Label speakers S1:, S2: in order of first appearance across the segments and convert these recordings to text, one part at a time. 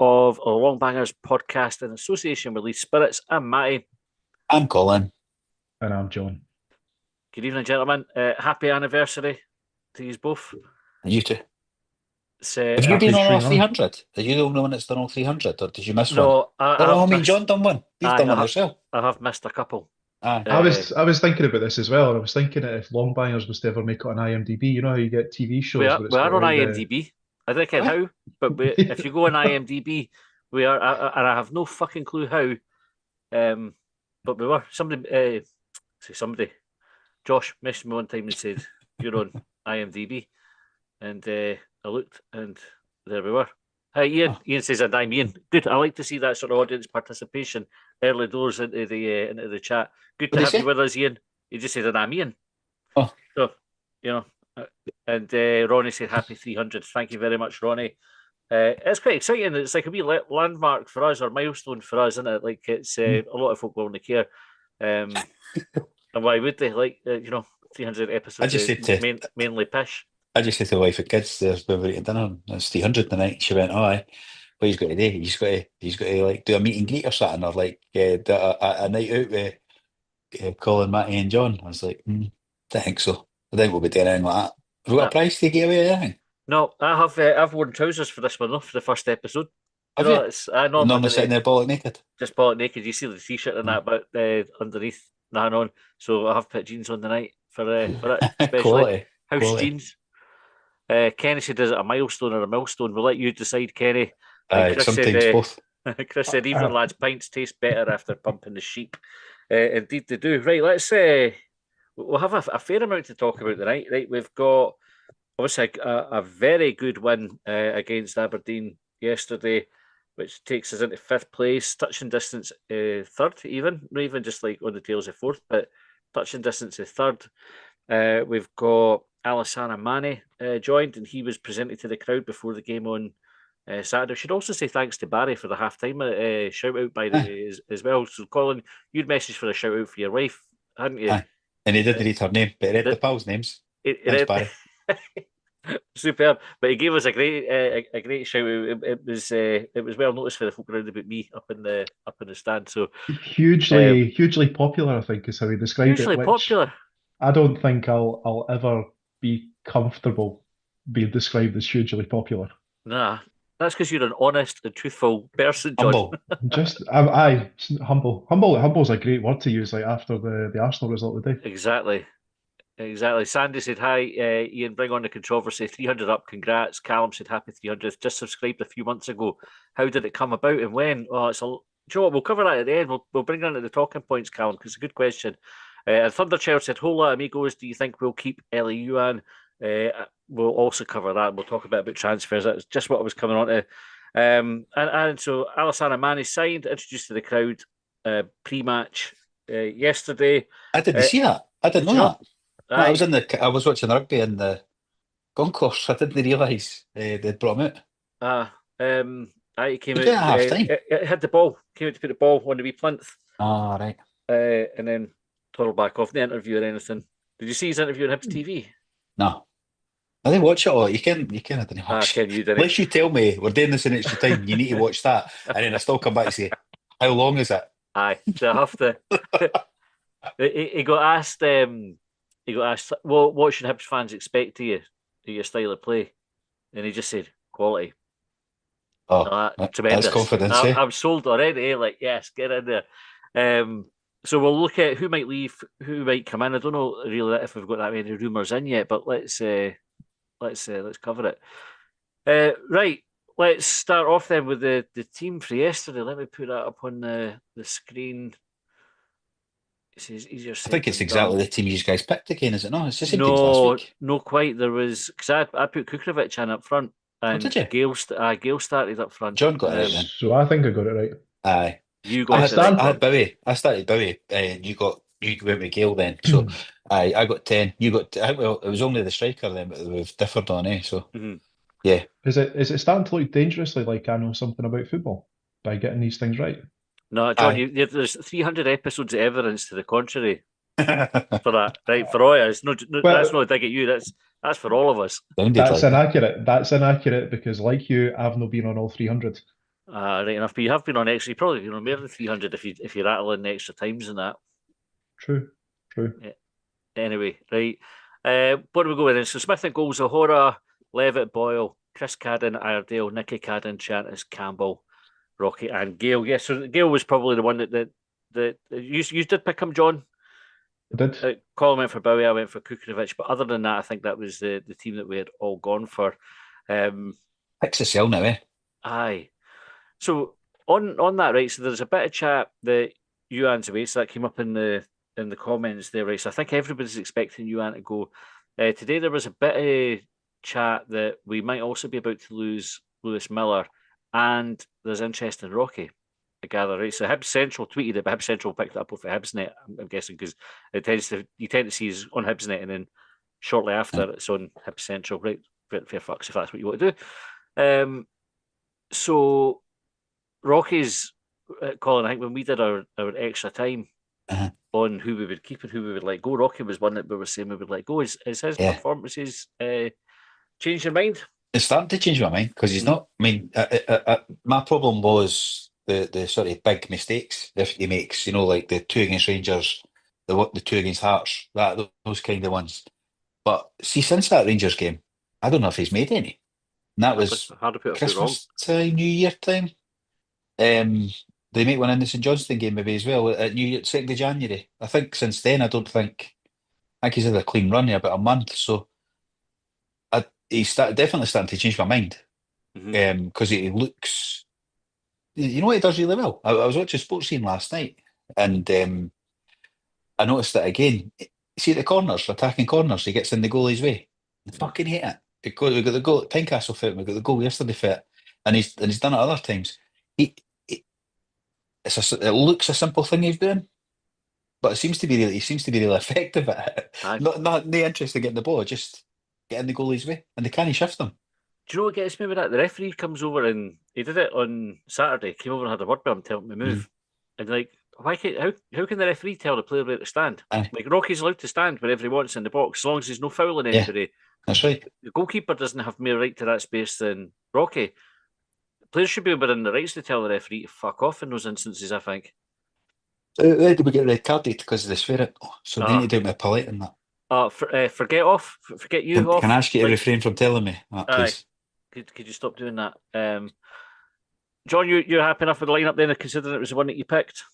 S1: of a Longbangers podcast in association with Leeds Spirits. I'm Matty.
S2: I'm Colin.
S3: And I'm John.
S1: Good evening, gentlemen. Happy anniversary to you both.
S2: And you too.
S1: Have
S2: you been on all 300? Are you the only one that's done all 300, or did you miss one?
S1: No,
S2: John done one. You've done one yourself.
S1: I have missed a couple.
S3: I was thinking about this as well, and I was thinking that if Longbangers was to ever make it on IMDb, you know how you get TV shows.
S1: We are on IMDb. I don't know how, but if you go on IMDb, we are, and I have no fucking clue how. But we were. Somebody, Josh messaged me one time and said, "You're on IMDb," and I looked, and there we were. Hi, Ian. Oh. Ian says, "And I'm Ian." Good. I like to see that sort of audience participation early doors into the chat. Good to have you with us, Ian. He just said, "And I'm Ian."
S2: Oh,
S1: so you know. And Ronnie said, "Happy 300." Thank you very much, Ronnie. It's quite exciting. It's like a wee landmark for us, or milestone for us, isn't it? Like it's a lot of folk will only care. And why would they? 300 episodes.
S2: I just said to
S1: mainly pish.
S2: I just said to the wife and kids, "There's we were eating dinner. It's 300 tonight." She went, "Oh, aye. What he's got to do? He's got to like do a meet and greet or something, or like do a night out with Colin, Matty, and John." I was like, I think so. I think we'll be doing anything like that. Have we got a prize to give away or anything?
S1: No, I've worn trousers for this one, for the first episode.
S2: Have you? I normally sitting there bollock naked.
S1: Just bollock naked. You see the t-shirt and that, but underneath nothing on. So I have put jeans on tonight for it, especially
S2: Quality.
S1: Jeans. Kenny said, "Is it a milestone or a millstone?" We'll let you decide, Kenny.
S2: Sometimes both.
S1: Chris said, "Even lads, pints taste better after pumping the sheep." Indeed, they do. Right, let's we'll have a fair amount to talk about tonight. Right, we've got obviously a very good win against Aberdeen yesterday, which takes us into fifth place, touching distance third, even not even just like on the tails of fourth, but touching distance of third. We've got Alassane Mane joined, and he was presented to the crowd before the game on Saturday. I should also say thanks to Barry for the half-time shout out by as well. So Colin, you'd messaged for a shout out for your wife, hadn't you?
S2: And he didn't read her name, but he read the pals' names. Thanks, Barry.
S1: Superb, but he gave us a great shout out. It was well noticed for the folk around about me up in the stand. So
S3: hugely popular, I think, is how he described it.
S1: Hugely popular.
S3: I don't think I'll ever be comfortable being described as hugely popular.
S1: Nah, that's because you're an honest and truthful person, John.
S2: Humble.
S3: Humble. Humble's a great word to use, like after the Arsenal result today.
S1: Exactly. Sandy said, "Hi, Ian, bring on the controversy. 300 up, congrats." Callum said, "Happy 300th. Just subscribed a few months ago. How did it come about and when?" Oh, it's a Joe. We'll cover that at the end. We'll bring that into the talking points, Callum, because it's a good question. And Thunderchild said, "Hola, amigos. Do you think we'll keep Ellie Yuan?" We'll also cover that. We'll talk about transfers. That's just what I was coming on to. And so Alassane Mane signed, introduced to the crowd pre-match yesterday.
S2: I didn't see that. I didn't know that. I was watching rugby in the concourse. I didn't realise they'd brought him out.
S1: He came
S2: out
S1: at
S2: half-time.
S1: It had the ball. Came out to put the ball on the wee plinth.
S2: Ah, right.
S1: And then toddled back off the interview or anything. Did you see his interview on Hibs TV?
S2: No. I didn't watch it all. You can. I didn't watch it. Unless you tell me we're doing this in extra time, you need to watch that, and then I still come back and say, "How long is it?"
S1: Aye, so I have to. He got asked. Well, what should Hibs fans expect to your style of play? And he just said, "Quality."
S2: Oh,
S1: tremendous.
S2: That's confidence.
S1: I'm sold already. Like, yes, get in there. So we'll look at who might leave, who might come in. I don't know really if we've got that many rumours in yet, but let's cover it. Right, let's start off then with the team for yesterday. Let me put that up on the screen. It says easier.
S2: I think it's exactly the team you guys picked again, is it not? It's the same team as last week.
S1: No, quite. There was because I put Kukovic in up front, and
S2: did you?
S1: Gail started up front.
S2: John got it then.
S3: So I think I got it right.
S2: Aye.
S1: You got
S2: I had Bowie. I started Bowie, and you went with Gale then. So I got 10. You got. Well, it was only the striker then, but we've differed on, So yeah.
S3: Is it starting to look dangerously like I know something about football by getting these things right?
S1: No, John. There's 300 episodes of evidence to the contrary for that. Right, for all it's that's not a dig at you. That's for all of us.
S3: That's inaccurate. That's inaccurate because, like you, I've not been on all 300.
S1: Right enough. But you have been on extra. You probably been on more than 300 if you rattle in the extra times and that.
S3: True.
S1: Yeah. Anyway, right. What do we go with then? So Smith and goals: O'Hara, Levitt, Boyle, Chris Cadden, Iredale, Nicky Cadden, Chantis, Campbell, Rocky, and Gale. Yeah, so Gale was probably the one that you did pick him, John.
S3: I did.
S1: Colin went for Bowie, I went for Kukovic, but other than that, I think that was the team that we had all gone for.
S2: Picks a sell now, eh?
S1: Aye. So on that, right? So there's a bit of chat that Yuan's away, so that came up in the comments there, right? So I think everybody's expecting Yuan to go. Today there was a bit of chat that we might also be about to lose Lewis Miller, and there's interest in Rocky. I gather, right? So Hibs Central tweeted it, but Hibs Central picked it up off of Hibsnet. I'm guessing because you tend to see it on Hibsnet, and then shortly after it's on Hibs Central, right? Fair fucks if that's what you want to do. So Rocky's Colin, I think when we did our extra time on who we would keep and who we would let go, Rocky was one that we were saying we would let go. Is his performances changed your mind?
S2: It's starting to change my mind because he's not. I mean, my problem was the sort of big mistakes that he makes. You know, like the 2 against Rangers, the 2 against Hearts, those kind of ones. But see, since that Rangers game, I don't know if he's made any. And that was
S1: hard to put
S2: Christmas time, New Year time. They make one in the St Johnstone game maybe as well at New Year, 2nd of January. I think since then, I think he's had a clean run in about a month. So he's definitely starting to change my mind because he looks, you know what he does really well? I was watching Sports Scene last night and I noticed that again. See the corners, attacking corners, he gets in the goalie's way. I fucking hate it. We got the goal at Tynecastle for it, we got the goal yesterday for it, and he's done it other times. It looks a simple thing he's doing, but he seems to be really effective at it. Not interested in getting the ball, just get in the goalie's way, and they can't shift them.
S1: Do you know what gets me with that? The referee comes over and he did it on Saturday. Came over and had a word with him, telling him to move. And like, how can the referee tell the player where to stand? Like Rocky's allowed to stand wherever he wants in the box, as long as there's no fouling anybody.
S2: Yeah, that's right.
S1: The goalkeeper doesn't have more right to that space than Rocky. Players should be within the rights to tell the referee to fuck off in those instances, I think.
S2: Why did we get red carded? Because of the swearing. So they need to do it polite in that.
S1: Forget off. Forget you off.
S2: Can I ask you to refrain from telling me that, please?
S1: Could you stop doing that? John, you're happy enough with the lineup then, considering it was the one that you picked?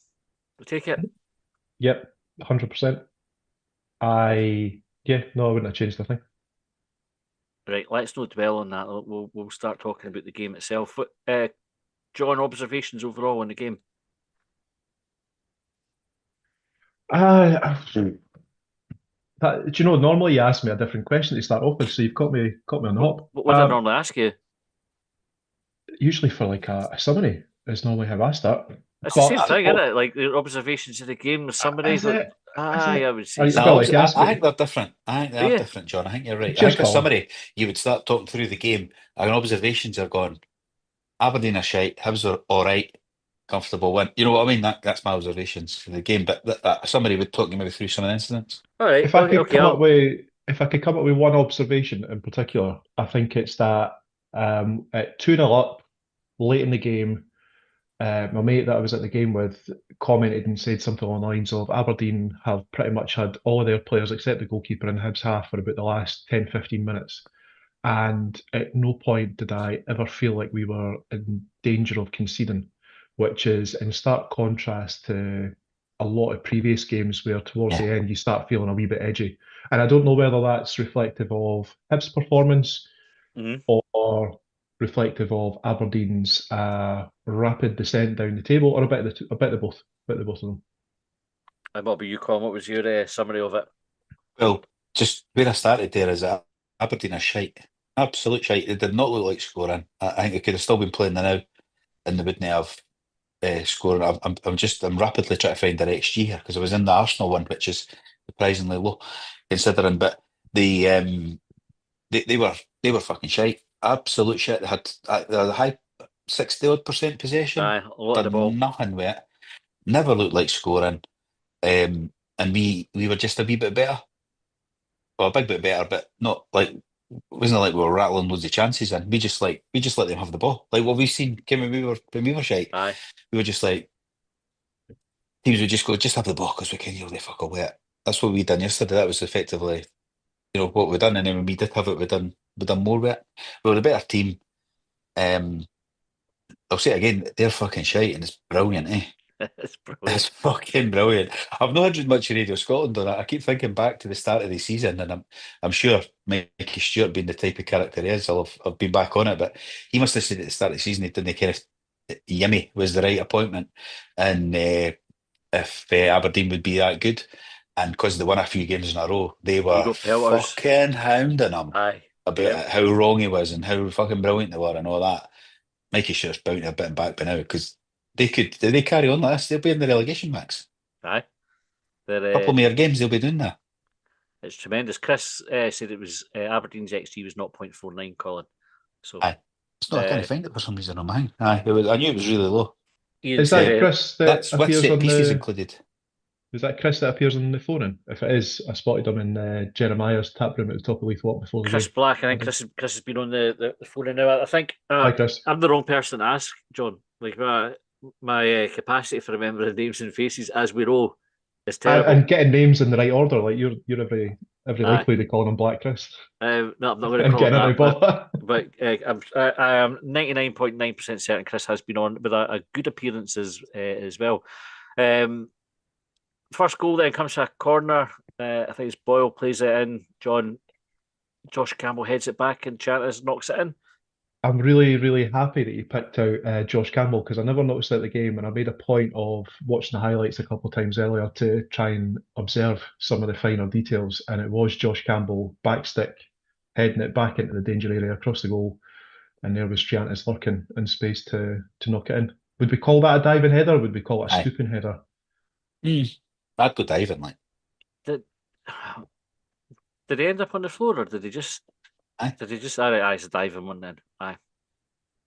S1: We'll take it.
S3: Yep, 100%. I wouldn't have changed nothing.
S1: Right, let's not dwell on that. We'll start talking about the game itself. John, observations overall on the game?
S3: Do you know, normally you ask me a different question to start off with, so you've caught me on the hop.
S1: What do I normally ask you?
S3: Usually for like a summary is normally how I start.
S1: It's the same thing, isn't it? Like the observations of the game, the summary. I would say.
S2: I think they're different. I think they are different, John. I think you're right. I think a summary, you would start talking through the game, and observations are gone. Aberdeen are shite. Hibs are all right. Comfortable win. You know what I mean? That's my observations for the game. But somebody would talk you maybe through some of the incidents.
S1: All right.
S3: If I could come up with one observation in particular, I think it's that at 2-0 up, late in the game, my mate that I was at the game with commented and said something along the lines of Aberdeen have pretty much had all of their players except the goalkeeper in Hibs half for about the last 10-15 minutes. And at no point did I ever feel like we were in danger of conceding, which is in stark contrast to a lot of previous games where towards the end you start feeling a wee bit edgy. And I don't know whether that's reflective of Hibs' performance or reflective of Aberdeen's rapid descent down the table, or a bit of both of them.
S1: And what about you, Colin? What was your summary of it?
S2: Well, just where I started there is that Aberdeen are shite. Absolute shite. They did not look like scoring. I think they could have still been playing now and they wouldn't have scoring. I'm rapidly trying to find their XG here because I was in the Arsenal one, which is surprisingly low considering, but they were fucking shite. Absolute shit. They had a high 60-odd% possession.
S1: A lot of the ball.
S2: Nothing with it. Never looked like scoring. And we were just a wee bit better. Well, a big bit better, but not like wasn't like we were rattling loads of chances in. We just let them have the ball. Like what we've seen, when we were shite,
S1: Aye.
S2: we were just like teams would just go, just have the ball because we can yield the fuck away it. That's what we done yesterday. That was effectively, what we done. And then when we did have it, we done more with it. We were a better team. I'll say it again, they're fucking shite and it's brilliant, eh?
S1: It's
S2: It's
S1: brilliant.
S2: fucking brilliant. I've not heard much of Radio Scotland on it. I keep thinking back to the start of the season, and I'm sure Mikey Stewart, being the type of character he is, I've been back on it. But he must have said at the start of the season he didn't kind of Yimmy was the right appointment, and if Aberdeen would be that good, and because they won a few games in a row, they
S1: You
S2: were
S1: got pelters.
S2: fucking hounding him
S1: Aye.
S2: about
S1: Yep.
S2: how wrong he was and how fucking brilliant they were and all that. Mikey Stewart's bound to have bitten back by now because did they carry on like this, they'll be in the relegation mix.
S1: Aye.
S2: A couple more games, they'll be doing that.
S1: It's tremendous. Chris said it was Aberdeen's XG was 0.49, Colin. So
S2: Aye. It's not, I can't find it for some reason on mine. Aye, I knew it was really low.
S1: Ian
S3: Is
S1: said
S3: that Chris that
S2: That's with
S3: appears
S2: set
S3: on
S2: pieces
S3: the?
S2: included.
S3: Is that Chris that appears on the phone-in? If it is, I spotted him in Jeremiah's tap room at the top of Leith Walk before the
S1: Chris
S3: game.
S1: Black. I think Chris has been on the phone now. I think
S3: Hi, Chris.
S1: I'm the wrong person to ask, John. Like my capacity for remembering names and faces, as we know, is terrible.
S3: And getting names in the right order, like you're every
S1: Aye.
S3: likely to call him Black Chris.
S1: No, I'm not going to
S3: And
S1: call him
S3: getting out
S1: that.
S3: of bother.
S1: But I am 99.9% certain Chris has been on with a good appearance as well. First goal then comes from a corner. I think it's Boyle plays it in. Josh Campbell heads it back and Chantis knocks it in.
S3: I'm really, really happy that you picked out Josh Campbell because I never noticed it at the game, and I made a point of watching the highlights a couple of times earlier to try and observe some of the finer details, and it was Josh Campbell backstick heading it back into the danger area across the goal, and there was Triantis lurking in space to knock it in. Would we call that a diving header? Or would we call it a
S2: Aye.
S3: scooping header?
S2: I'd go diving, like.
S1: Did they end up on the floor, or did they just?
S2: Aye.
S1: Did they just? Aye, it's a diving one then. Aye.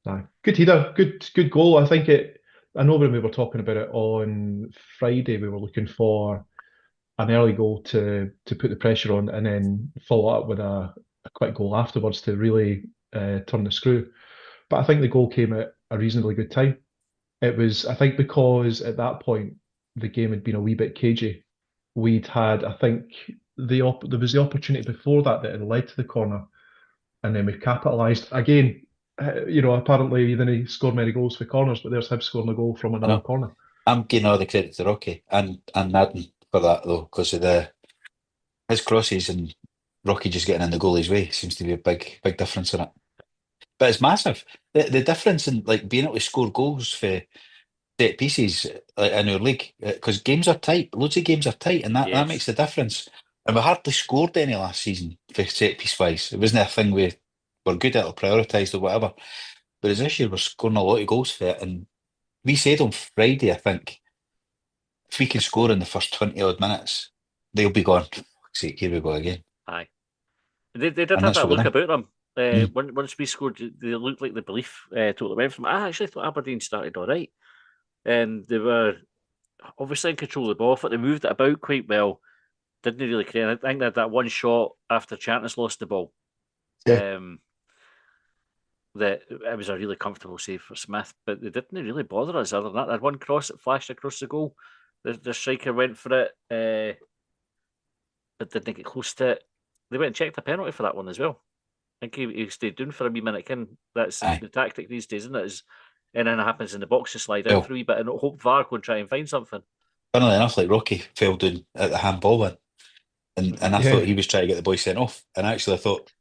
S3: Aye. Good header, good goal. I think it. I know when we were talking about it on Friday, we were looking for an early goal to put the pressure on, and then follow up with a quick goal afterwards to really turn the screw. But I think the goal came at a reasonably good time. It was, I think, because at that point the game had been a wee bit cagey. We'd had, I think, there was the opportunity before that had led to the corner, and then we've capitalised again. Apparently they didn't score many goals for corners, but there's Hibs scoring a goal from another corner.
S2: I'm giving all the credit to Rocky and Madden for that though, because of his crosses and Rocky just getting in the goalie's way seems to be a big difference in it. But it's massive. The difference in like being able to score goals for set pieces in our league, because games are tight. Loads of games are tight, and that makes the difference. And we hardly scored any last season for set piece wise. It wasn't a thing we were good at or prioritised or whatever. Whereas this year we're scoring a lot of goals for it. And we said on Friday, I think, if we can score in the first 20 odd minutes, they'll be going, fuck's sake, here we go again.
S1: Aye. They did have that look about them. Once we scored, they looked like the belief totally went from. I actually thought Aberdeen started all right. And they were obviously in control of the ball, but they moved it about quite well. Didn't really create. I think they had that one shot after Chantis lost the ball.
S2: Yeah.
S1: That it was a really comfortable save for Smith, but they didn't really bother us other than that. They had one cross that flashed across the goal. The striker went for it, but didn't get close to it. They went and checked a penalty for that one as well. I think he stayed down for a wee minute. That's the tactic these days, isn't it? Is anything that happens in the box to slide out for a wee bit and hope VAR go and try and find something.
S2: Funnily enough, like Rocky fell down at the handball one, and I thought he was trying to get the boy sent off, and actually I thought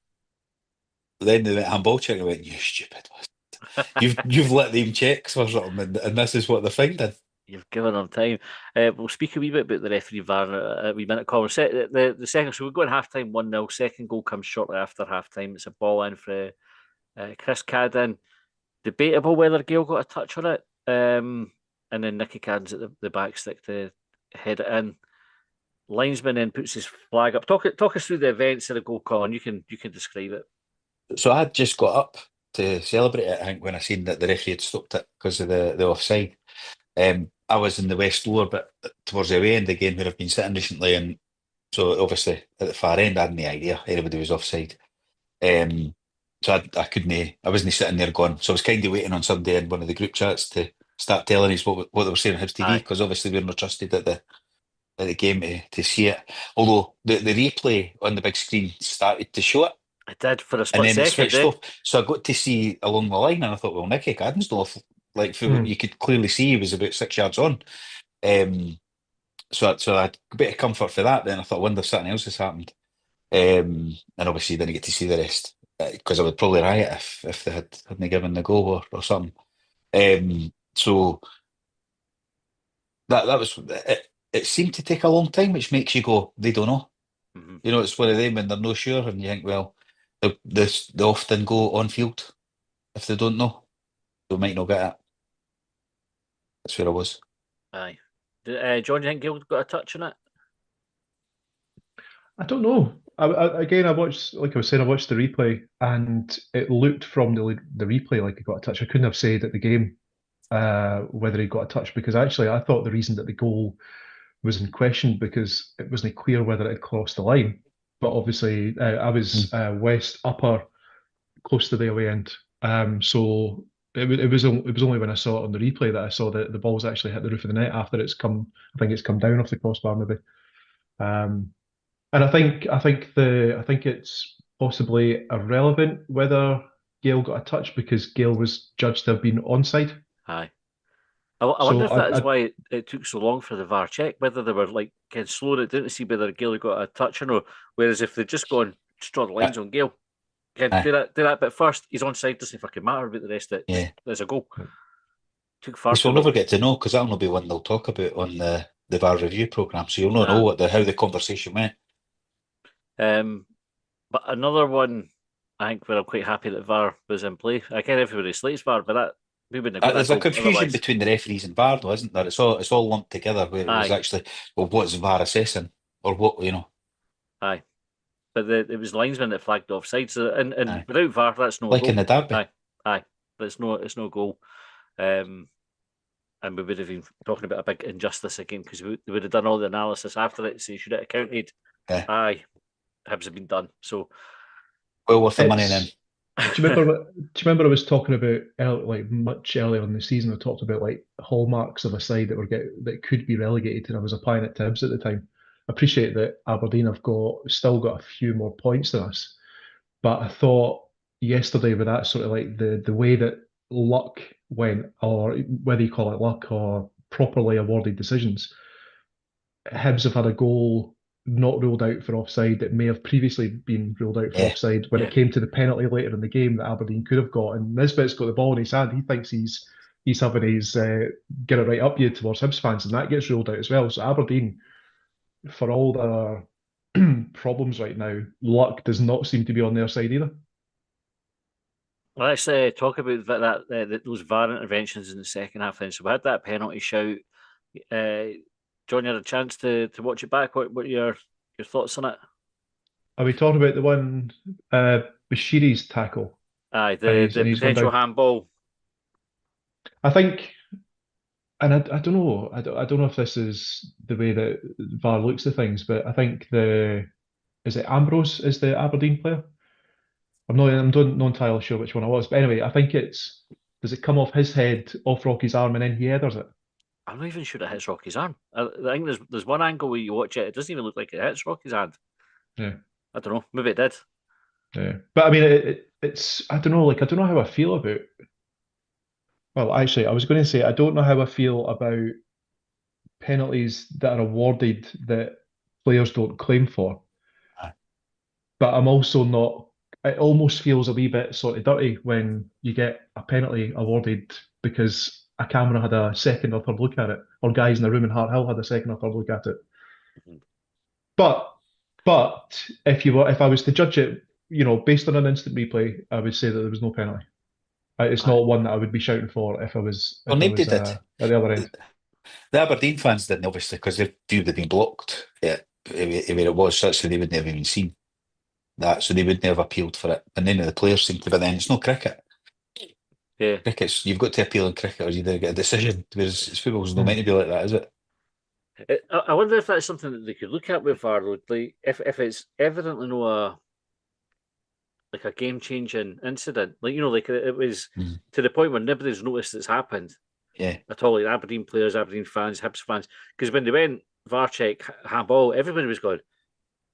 S2: then they went handball check and I went, you stupid bastard. You've let them checks or something, and this is what they're finding.
S1: You've given them time. We'll speak a wee bit about the referee VAR in a wee minute. Colin, the second, so we go in half time 1-0. Second goal comes shortly after half time. It's a ball in for Chris Cadden. Debatable whether Gale got a touch on it. And then Nicky Cadden's at the back stick to head it in. Linesman then puts his flag up. Talk us through the events of the goal, Colin. You can describe it.
S2: So I just got up to celebrate it, I think, when I seen that the referee had stopped it because of the offside. I was in the West Lower, but towards the away end again where I've been sitting recently, and so obviously at the far end I had no idea anybody was offside. So I couldn't, I wasn't sitting there going. So I was kind of waiting on somebody in one of the group chats to start telling us what they were saying on Hibs TV,
S1: Aye.
S2: because obviously we're not trusted at the game to see it. Although the replay on the big screen started to show it,
S1: I did for a
S2: and
S1: split
S2: then it
S1: second,
S2: switched off. So I got to see along the line, and I thought, well, Nicky Caddensdorf, like you could clearly see he was about 6 yards on. So I had a bit of comfort for that. Then I thought, I wonder if something else has happened. And obviously didn't get to see the rest, because I would probably riot if they hadn't given the goal or something. So that was it. It seemed to take a long time, which makes you go, they don't know.
S1: Mm-hmm.
S2: You know, it's one of them when they're not sure, and you think, well, they often go on field if they don't know. They might not get it. That's where I was.
S1: Aye. John, you think Gill got a touch on it?
S3: I don't know. Again, I watched, like I was saying, I watched the replay, and it looked from the replay like he got a touch. I couldn't have said at the game whether he got a touch, because actually I thought the reason that the goal was in question because it wasn't clear whether it had crossed the line. But obviously, I was west upper, close to the away end. So it was only when I saw it on the replay that I saw that the ball's actually hit the roof of the net after it's come. I think it's come down off the crossbar maybe. And I think it's possibly irrelevant whether Gale got a touch, because Gale was judged to have been onside.
S1: Aye. I wonder if that is why it took so long for the VAR check, whether they were like kind of slowing it down to see whether Gale got a touch or no. Whereas if they'd just gone, just draw the lines on Gale, do that bit first, he's onside, doesn't fucking matter about the rest of it.
S2: Yeah.
S1: There's a goal. Took far
S2: Which
S1: too
S2: we'll
S1: long.
S2: never get to know, because that'll not be one they'll talk about on the VAR review programme. So you'll not know how the conversation went.
S1: But another one, I think where I'm quite happy that VAR was in play. Again, everybody slates VAR, but that we wouldn't have got
S2: There's
S1: that
S2: a confusion
S1: otherwise.
S2: between the referees and VAR, though, isn't there? It's all lumped together, where it was actually, well, what's VAR assessing, or what, you know?
S1: Aye, but it was linesman that flagged offside. So and without VAR, that's no
S2: like
S1: goal.
S2: In the derby.
S1: Aye, but it's no goal. And we would have been talking about a big injustice again, because they would have done all the analysis after it. So you should have counted.
S2: Yeah.
S1: Aye, Hibs have been done. So
S2: well worth the money then.
S3: Do you remember I was talking about like much earlier in the season? I talked about like hallmarks of a side that could be relegated, and I was applying it to Hibs at the time. I appreciate that Aberdeen have still got a few more points than us, but I thought yesterday with that sort of like the way that luck went, or whether you call it luck or properly awarded decisions, Hibs have had a goal not ruled out for offside that may have previously been ruled out for offside when it came to the penalty later in the game that Aberdeen could have got. And Nisbet's got the ball in his hand. He thinks he's having his get it right up you towards Hibs fans, and that gets ruled out as well. So Aberdeen, for all their problems right now, luck does not seem to be on their side either.
S1: Let's talk about those VAR interventions in the second half then. So we had that penalty shout. John, you had a chance to watch it back. What are your thoughts on it?
S3: Are we talking about the one Bashiri's tackle?
S1: Aye, the potential handball. I
S3: think, and I don't know. I don't know if this is the way that VAR looks at things, but I think is it Ambrose is the Aberdeen player? I'm not entirely sure which one it was, but anyway, I think does it come off his head, off Rocky's arm, and then he headers it?
S1: I'm not even sure it hits Rocky's arm. I think there's one angle where you watch it, it doesn't even look like it hits Rocky's hand.
S3: Yeah.
S1: I don't know. Maybe it did.
S3: Yeah. But I mean, it's, I don't know, like, I don't know how I feel about, well, actually, I was going to say, I don't know how I feel about penalties that are awarded that players don't claim for. But I'm also not, it almost feels a wee bit sort of dirty when you get a penalty awarded because a camera had a second or third look at it, or guys in the room in Hart Hill had a second or third look at it. Mm-hmm. But if I was to judge it, based on an instant replay, I would say that there was no penalty. It's not one that I would be shouting for if I was at the other end.
S2: The Aberdeen fans didn't, obviously, because they viewed they'd been blocked. Yeah, where it was such that they wouldn't have even seen that, so they wouldn't have appealed for it. And none of the players seemed to. But then it's no cricket.
S1: Yeah,
S2: cricket's, you've got to appeal in cricket, or you either get a decision. Whereas football's not meant to be like that, is it?
S1: I wonder if that's something that they could look at with VAR. Like, if it's evidently no like a game-changing incident. Like, like it was
S2: Mm.
S1: to the point where nobody's noticed it's happened
S2: Yeah.
S1: at all. Like Aberdeen players, Aberdeen fans, Hibs fans. Because when they went VAR check, handball, everybody was going,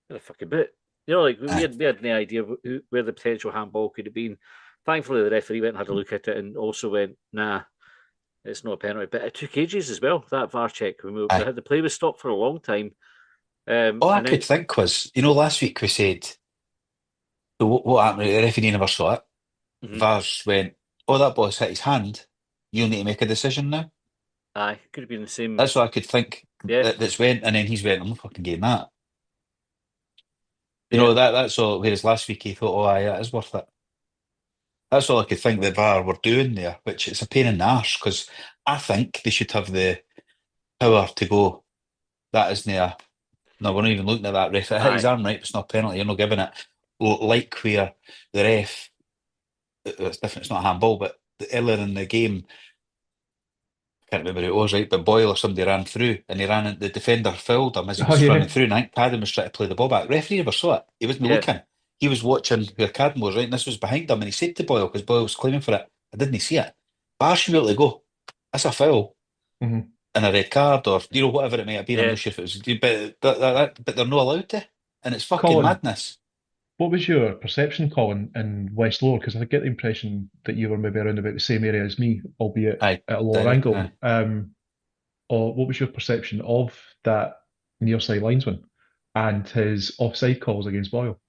S1: "What the fucking boot?" Like we
S2: Aye.
S1: had no idea where the potential handball could have been. Thankfully, the referee went and had a look at it and also went, "Nah, it's not a penalty." But it took ages as well, that VAR check. We
S2: Aye.
S1: had the play was stopped for a long time.
S2: All I
S1: And
S2: could
S1: then,
S2: think was, last week we said, so what happened? The referee never saw it.
S1: mhm,
S2: VAR's went, oh, that ball's hit his hand. You'll need to make a decision now.
S1: aye, could have been the same.
S2: That's what I could think.
S1: Yeah,
S2: That's went, and then he's went, I'm not fucking getting that.
S1: yeah,
S2: That's all. Whereas last week he thought, oh, aye, that is worth it. That's all I could think that VAR were doing there, which it's a pain in the arse because I think they should have the power to go, that isn't a, no, we're not even looking at that ref. It hit his
S1: aye,
S2: arm, right? It's not a penalty, you're not giving it. Like where the ref, it's different, it's not a handball, but earlier in the game, I can't remember who it was, right? But Boyle or somebody ran through and he ran, the defender fouled him as he
S3: Oh,
S2: was running
S3: yeah.
S2: through, and I think Cadden was trying to play the ball back. Referee never saw it. He wasn't
S1: yeah,
S2: looking. He was watching where Cadden was, right? And this was behind him, and he said to Boyle, because Boyle was claiming for it, I didn't see it. Bar should be able to go. That's a foul
S3: Mhm.
S2: and a red card, or whatever it might have been. I'm
S1: yeah.
S2: not sure if it was, but they're not allowed to, and it's fucking
S3: Colin,
S2: madness.
S3: what was your perception, Colin, in West Lower? Because I get the impression that you were maybe around about the same area as me, albeit
S2: Aye,
S3: at a lower angle.
S2: aye.
S3: Or what was your perception of that near side linesman and his offside calls against Boyle?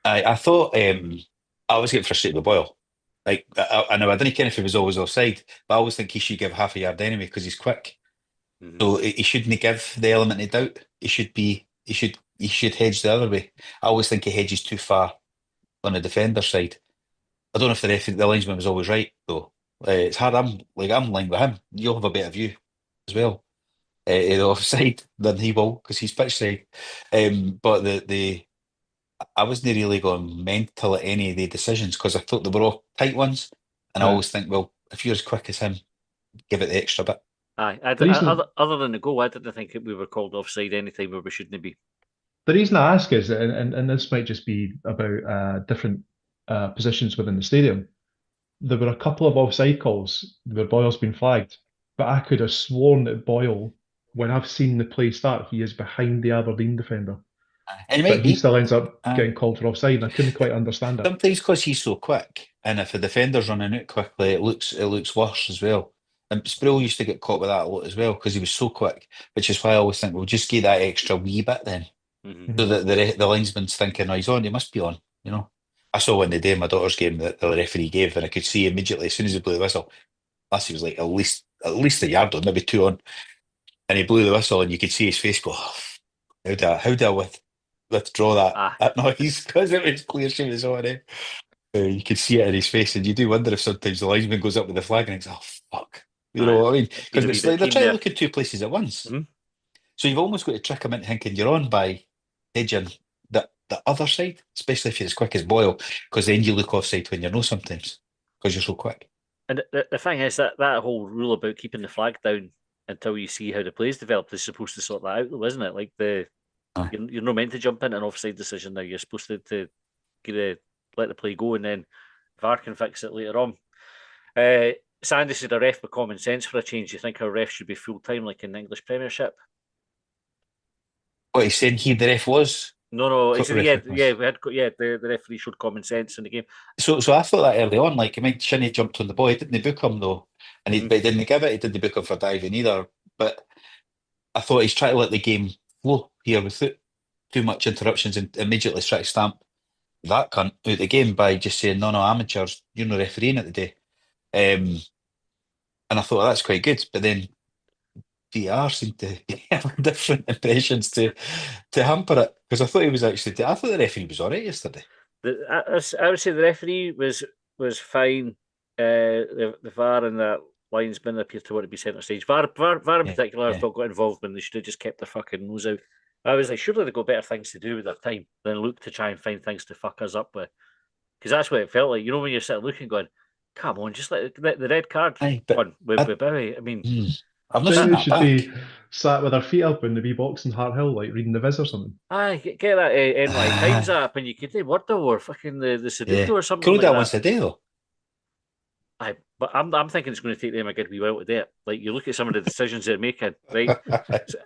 S2: I thought I was getting frustrated with Boyle. Like I know I didn't care if he was always offside, but I always think he should give half a yard anyway because he's quick.
S1: Mhm.
S2: So he shouldn't give the element of doubt. He should hedge the other way. I always think he hedges too far on the defender side. I don't know if the linesman was always right though. It's hard. I'm lying with him. You'll have a better view as well. The offside than he will because he's pitch side. But the I wasn't really going mental at any of the decisions because I thought they were all tight ones. And I
S3: Uh,
S2: always think, well, if you're as quick as him, give it the extra bit.
S1: Aye.
S3: the reason
S1: Other than the goal, I didn't think we were called offside any time where we shouldn't be.
S3: the reason I ask is, and this might just be about different positions within the stadium. There were a couple of offside calls where Boyle's been flagged, but I could have sworn that Boyle, when I've seen the play start, he is behind the Aberdeen defender,
S2: And it
S3: but
S2: might
S3: he
S2: be.
S3: still ends up
S2: Uh,
S3: getting called for offside, and I couldn't quite understand it.
S2: Sometimes because he's so quick, and if a defender's running out quickly, it looks worse as well. And Sproul used to get caught with that a lot as well because he was so quick, which is why I always think we'll just give that extra wee bit then,
S1: Mm-hmm.
S2: so
S3: Mhm.
S2: that the linesman's thinking, oh, he's on, he must be on. I saw one the day in my daughter's game that the referee gave, and I could see immediately as soon as he blew the whistle, Lassie was like at least a yard on, maybe two on, and he blew the whistle, and you could see his face go, oh, how do I withdraw that
S1: Ah,
S2: that noise because it was clear she was on it. You could see it in his face, and you do wonder if sometimes the linesman goes up with the flag and thinks, "Oh fuck," you know
S1: aye.
S2: what I mean?
S1: Been
S2: Because
S1: a wee
S2: it's
S1: bit
S2: like they're
S1: keen
S2: trying to
S1: there.
S2: look in two places at once.
S1: Mhm.
S2: So you've almost got to trick them into thinking you're on by edging the other side, especially if you're as quick as Boyle, because then you look offside when you know sometimes because you're so quick.
S1: And the thing is that whole rule about keeping the flag down until you see how the play's developed is supposed to sort that out, though, isn't it? Like
S2: Aye.
S1: you're not meant to jump in an offside decision now. You're supposed to let the play go, and then VAR can fix it later on. Sandy said a ref with common sense for a change. You think our ref should be full time like in the English Premiership?
S2: What he's saying, the ref was.
S1: No. He said,
S2: Referee was.
S1: the referee showed common sense in the game.
S2: So I thought that early on, like Mike Shinney jumped on the ball. He didn't book him though, and
S1: Mhm.
S2: but he didn't give it. He didn't book him for diving either. But I thought he's trying to let the game flow here without too much interruptions and immediately try to stamp that cunt out of the game by just saying, no, amateurs, you're not refereeing it today. And I thought that's quite good. But then VR seemed to have different impressions to hamper it because I thought I thought the referee was all right yesterday.
S1: I would say the referee was fine. The VAR and the linesman appear to want to be centre stage. VAR in
S2: Yeah,
S1: particular, I
S2: yeah.
S1: thought got involved when they should have just kept their fucking nose out. I was like, surely they've got better things to do with their time than look to try and find things to fuck us up with. Because that's what it felt like. When you're sitting looking, going, "Come on, just let the red card
S2: Aye, but
S1: on with Bowie." I mean,
S2: I've not
S3: Maybe
S2: seen
S3: we
S2: that
S3: should
S2: back.
S3: sat with our feet up in the wee box in Hart Hill, like reading the Viz or something.
S1: Aye, get that NY Times
S2: Ah,
S1: app, and you could do Wordle or fucking the Sudoku
S2: yeah.
S1: or something
S2: Could do
S1: like
S2: that
S1: that.
S2: once a day though.
S1: Aye, but I'm thinking it's going to take them a good wee while to do it. Like you look at some of the decisions they're making, right?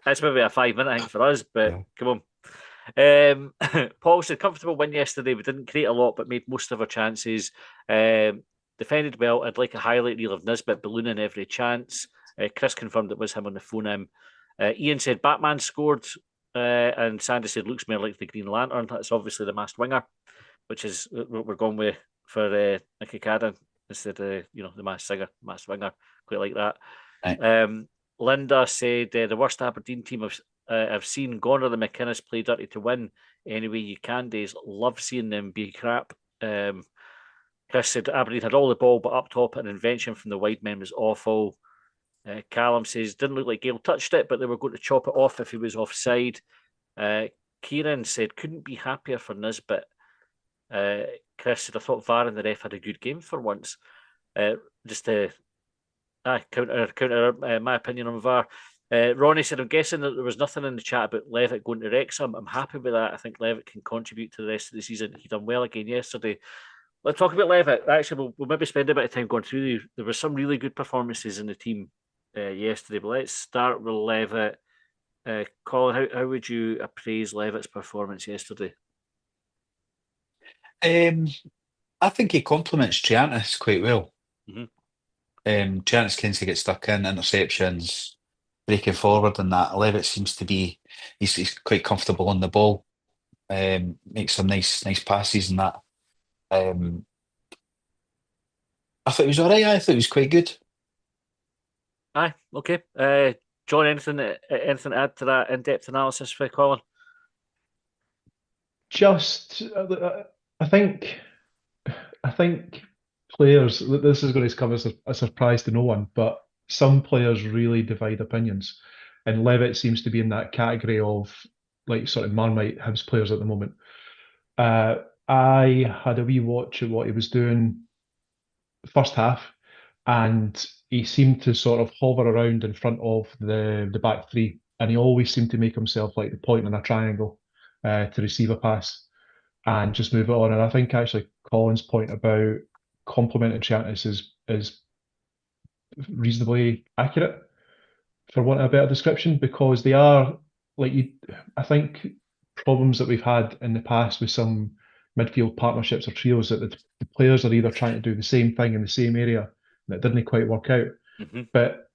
S1: It's maybe a 5 minute thing for us, but
S2: Yeah.
S1: come on. Paul said comfortable win yesterday. We didn't create a lot, but made most of our chances. Defended well. I'd like a highlight reel of Nisbet ballooning every chance. Chris confirmed it was him on the phone. Ian said Batman scored, and Sandy said looks more like the Green Lantern. That's obviously the masked winger, which is what we're going with for Nicky Cadden instead of the masked winger. Quite like that.
S2: Right.
S1: Linda said the worst Aberdeen team I've seen. Gone are the McInnes play dirty to win. Anyway, you can days. Love seeing them be crap. Chris said Aberdeen had all the ball, but up top an invention from the wide men was awful. Callum says didn't look like Gale touched it, but they were going to chop it off if he was offside. Kieran said couldn't be happier for Nisbet. Chris said I thought VAR and the ref had a good game for once. Just to counter my opinion on VAR. Ronnie said, I'm guessing that there was nothing in the chat about Levitt going to Wrexham. I'm happy with that. I think Levitt can contribute to the rest of the season. He done well again yesterday. Let's talk about Levitt. Actually, we'll maybe spend a bit of time going through these. There were some really good performances in the team yesterday, but let's start with Levitt. Colin, how would you appraise Levitt's performance yesterday?
S2: I think he complements Triantis quite well.
S1: Mhm.
S2: Triantis tends to get stuck in interceptions, breaking forward, and that Levitt seems to be he's quite comfortable on the ball. Makes some nice passes and that. I thought he was all right. I thought he was quite good.
S1: Aye, okay. John, anything to add to that in-depth analysis for Colin?
S3: Just, I think players. This is going to come as a surprise to no one, but some players really divide opinions, and Levitt seems to be in that category of like sort of Marmite Hibs players at the moment. I had a wee watch of what he was doing first half, and he seemed to sort of hover around in front of the back three, and he always seemed to make himself like the point in a triangle to receive a pass and just move it on. And I think actually Colin's point about complimenting Chiantis is reasonably accurate, for want of a better description, because they are like you. I think problems that we've had in the past with some midfield partnerships or trios that the players are either trying to do the same thing in the same area and it didn't quite work out.
S1: Mm-hmm.
S3: But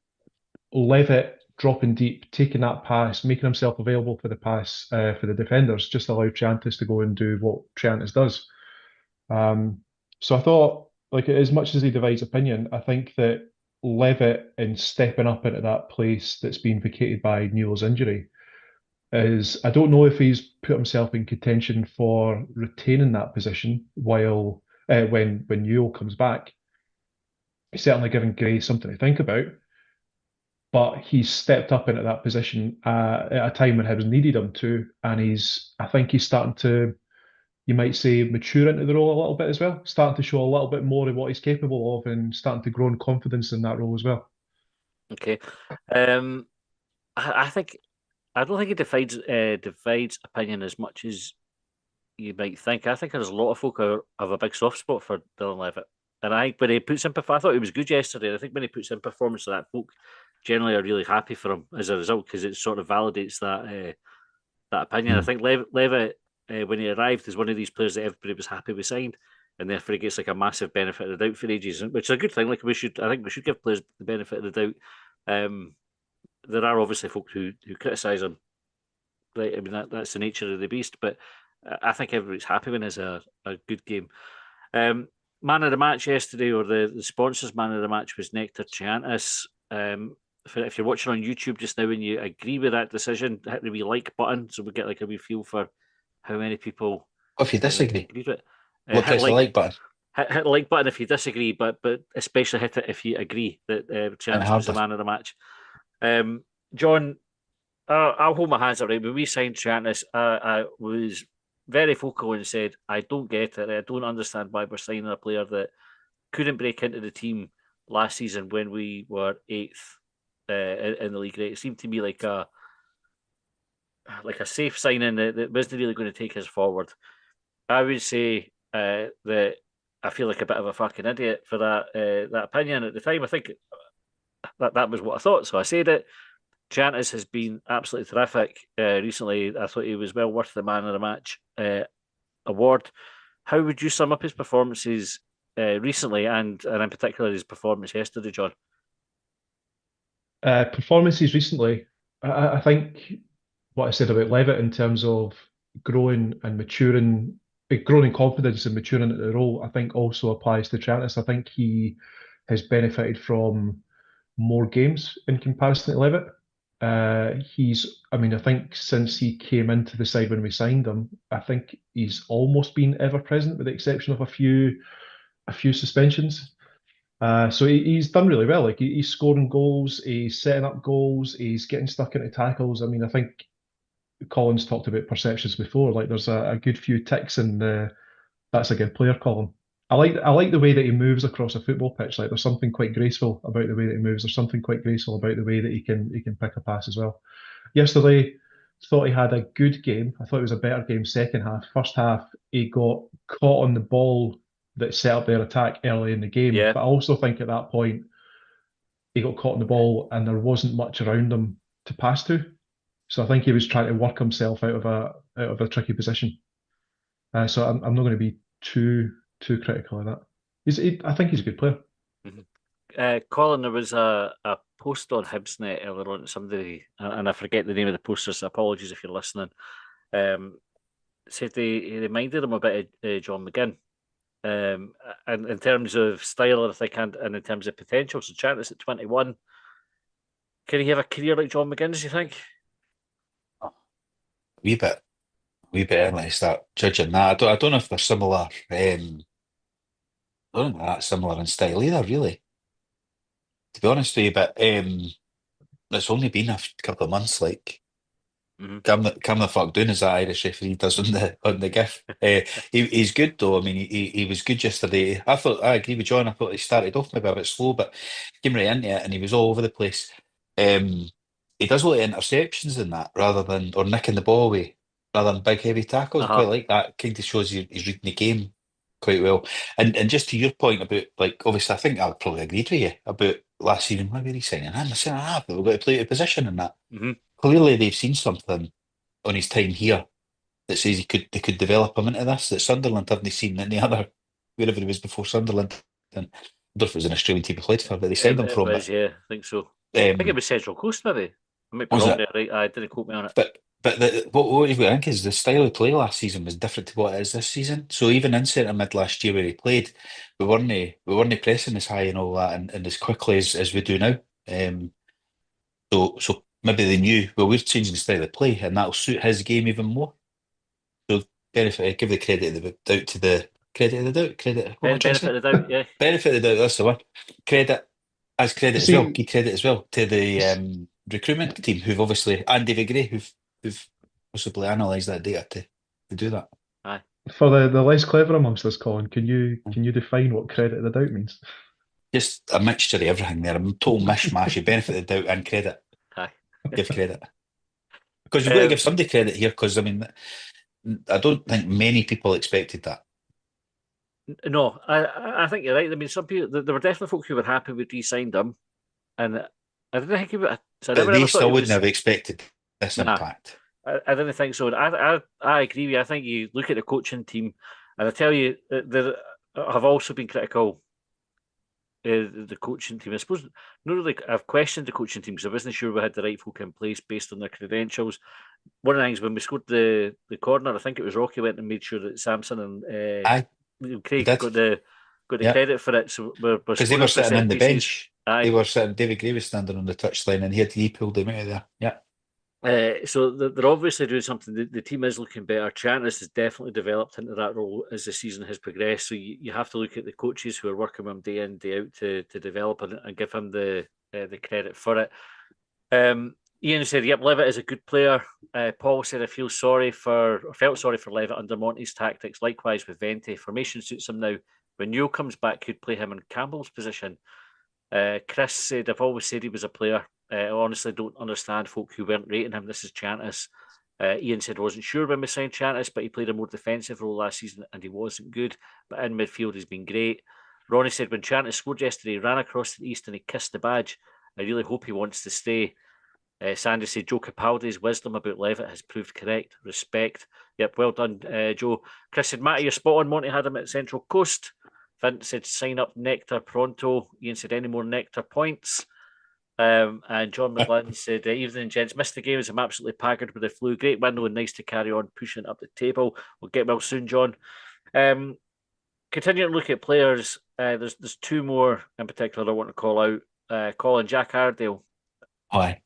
S3: Levitt dropping deep, taking that pass, making himself available for the pass for the defenders, just allowed Triantis to go and do what Triantis does. So I thought, like, as much as he divides opinion, I think that Levitt in stepping up into that place that's been vacated by Neil's injury is, I don't know if he's put himself in contention for retaining that position while when Newell comes back. He's certainly given Gray something to think about, but he's stepped up into that position at a time when Hibs needed him to, and I think he's starting to, you might say, mature into the role a little bit as well, starting to show a little bit more of what he's capable of and starting to grow in confidence in that role as well.
S1: Okay. I don't think it divides opinion as much as you might think. I think there's a lot of folk who have a big soft spot for Dylan Levitt. And when he puts in, I thought he was good yesterday. I think when he puts in performance like that, folk generally are really happy for him as a result because it sort of validates that opinion. I think Levitt, when he arrived, is one of these players that everybody was happy we signed, and therefore he gets like a massive benefit of the doubt for ages, which is a good thing. Like I think we should give players the benefit of the doubt. There are obviously folk who criticise him. Right, I mean that's the nature of the beast, but I think everybody's happy when it's a good game. Man of the match yesterday, or the sponsors' man of the match, was Nectar Chiantis. If you're watching on YouTube just now and you agree with that decision, hit the wee like button so we get like a wee feel for how many people.
S2: If you disagree,
S1: agreed with it.
S2: what press the like button?
S1: Hit the like button if you disagree, but especially hit it if you agree that Chiantis was the man of the match. John, I'll hold my hands up. Right, when we signed Chiantis, I was very vocal and said, I don't get it. I don't understand why we're signing a player that couldn't break into the team last season when we were 8th in the league. Right? It seemed to me like a safe signing that wasn't really going to take us forward. I would say that I feel like a bit of a fucking idiot for that opinion at the time. I think that was what I thought, so I said it. Chantis has been absolutely terrific recently. I thought he was well worth the man of the match award. How would you sum up his performances recently, and in particular his performance yesterday, John?
S3: Performances recently, I think what I said about Levitt in terms of growing and maturing, growing in confidence and maturing at the role, I think also applies to Chantis. I think he has benefited from more games in comparison to Levitt. I think since he came into the side when we signed him, I think he's almost been ever present, with the exception of a few suspensions. So he's done really well. Like he's scoring goals, he's setting up goals, he's getting stuck into tackles. I mean, I think Colin's talked about perceptions before. Like there's a good few ticks, and that's a good player, Colin. I like the way that he moves across a football pitch. Like there's something quite graceful about the way that he moves. There's something quite graceful about the way that he can pick a pass as well. Yesterday, thought he had a good game. I thought it was a better game second half. First half, he got caught on the ball that set up their attack early in the game.
S1: Yeah.
S3: But I also think at that point, he got caught on the ball and there wasn't much around him to pass to. So I think he was trying to work himself out of a tricky position. So I'm not going to be too critical of that. I think he's a good player.
S1: Colin, there was a post on Hibsnet earlier on. Somebody, and I forget the name of the poster, so apologies if you're listening. Said he reminded him a bit of John McGinn, and in terms of style, I think, and in terms of potential. So Chantis at 21, can he have a career like John McGinn's, you think?
S2: Wee bit early to start judging that. I don't know if they're similar. I don't think they're that similar in style either, really. To be honest with you, but it's only been a couple of months. Like, come the fuck doing, as that Irish referee does on the GIF. He's good though. I mean, he was good yesterday. I agree with John. I thought he started off maybe a bit slow, but came right into it and he was all over the place. He does a lot of interceptions in that or nicking the ball away rather than big heavy tackles. I quite like that. Kind of shows he's reading the game quite well. And just to your point about, like, obviously I think I would probably agreed with you about last season. Maybe he's saying, I'm saying, but we've got to play out of position in that. Clearly they've seen something on his time here that says they could develop him into this, that Sunderland haven't seen any other, wherever he was before Sunderland. And I don't know if it was an Australian team he played for, but they signed him from it.
S1: Yeah, I think so. I think it was Central Coast, maybe. I might be wrong there, right? I didn't quote me on it.
S2: But what you've got to think is the style of play last season was different to what it is this season. So even in centre mid last year where he played, we weren't pressing as high and all that and as quickly as we do now. So maybe they knew, well, we're changing the style of play and that'll suit his game even more. So give the credit of the doubt to the benefit of the doubt, yeah. Benefit of the doubt, that's the one. Credit as well. Give credit as well to the recruitment team who've obviously, and David Gray, who've possibly analysed that data to do that.
S1: Aye.
S3: For the less clever amongst us, Colin, can you define what credit of the doubt means?
S2: Just a mixture of everything there. A total mishmash of benefit of the doubt and credit.
S1: Aye.
S2: Give credit. Because you've got to give somebody credit here, because I mean, I don't think many people expected that.
S1: No, I think you're right. I mean, some people, there were definitely folk who were happy with re-signed him, and I didn't think he would.
S2: They still wouldn't have expected this impact.
S1: I didn't think so. I agree with you. I think you look at the coaching team, and I tell you, I've also been critical of the coaching team. I suppose not really. I've questioned the coaching team because I wasn't sure we had the right folk in place based on their credentials. One of the things when we scored the corner, I think it was Rocky went and made sure that Samson and Craig got the credit for it. So
S2: because they were sitting on the bench.
S1: Aye.
S2: They were sitting. David Gray was standing on the touchline, and he pulled them out of there. Yeah.
S1: So they're obviously doing something. The team is looking better. Chantis has definitely developed into that role as the season has progressed. So you have to look at the coaches who are working with him day in, day out to develop and give him the credit for it. Ian said, "Yep, Levitt is a good player." Paul said, "I felt sorry for Levitt under Monty's tactics. Likewise with Vente, formation suits him now. When Newell comes back, could play him in Campbell's position." Chris said, "I've always said he was a player. I honestly don't understand folk who weren't rating him. This is Chantis. Ian said wasn't sure when we signed Chantis, but he played a more defensive role last season and he wasn't good. But in midfield, he's been great. Ronnie said when Chantis scored yesterday, he ran across to the east and he kissed the badge. I really hope he wants to stay. Sandy said Joe Capaldi's wisdom about Levitt has proved correct. Respect. Yep, well done, Joe. Chris said, Matty, you're spot on. Monty had him at Central Coast. Vint said, sign up Nectar pronto. Ian said, any more Nectar points? And John McGlynn said, evening, gents. Missed the game as I'm absolutely paggered with the flu. Great window and nice to carry on pushing up the table. We'll get well soon, John. Continuing to look at players, there's two more in particular I want to call out. Colin Jack Iredale.
S2: Aye.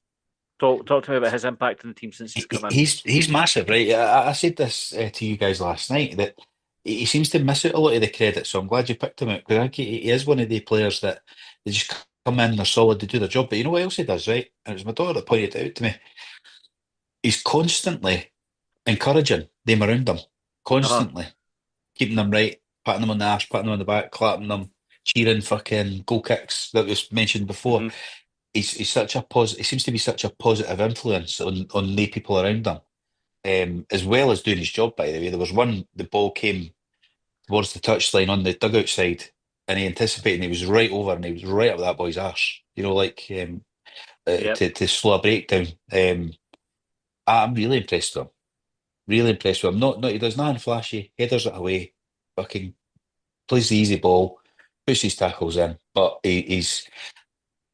S1: Talk to me about his impact on the team since he's come in.
S2: He's massive, right? I said this to you guys last night that he seems to miss out a lot of the credit. So I'm glad you picked him out because I think he is one of the players that they just come in, they're solid, they do their job. But you know what else he does, right? And it was my daughter that pointed it out to me. He's constantly encouraging them around him, constantly keeping them right, patting them on the ass, patting them on the back, clapping them, cheering, fucking goal kicks that was mentioned before.
S1: Mm-hmm.
S2: He's such a he seems to be such a positive influence on the people around him, as well as doing his job. By the way, there was one the ball came towards the touchline on the dugout side, and he anticipated, and he was right over, and he was right up that boy's arse. You know, like to slow a breakdown. I'm really impressed with him. Really impressed with him. Not he does nothing flashy. Headers it away, fucking plays the easy ball, puts his tackles in, but he's.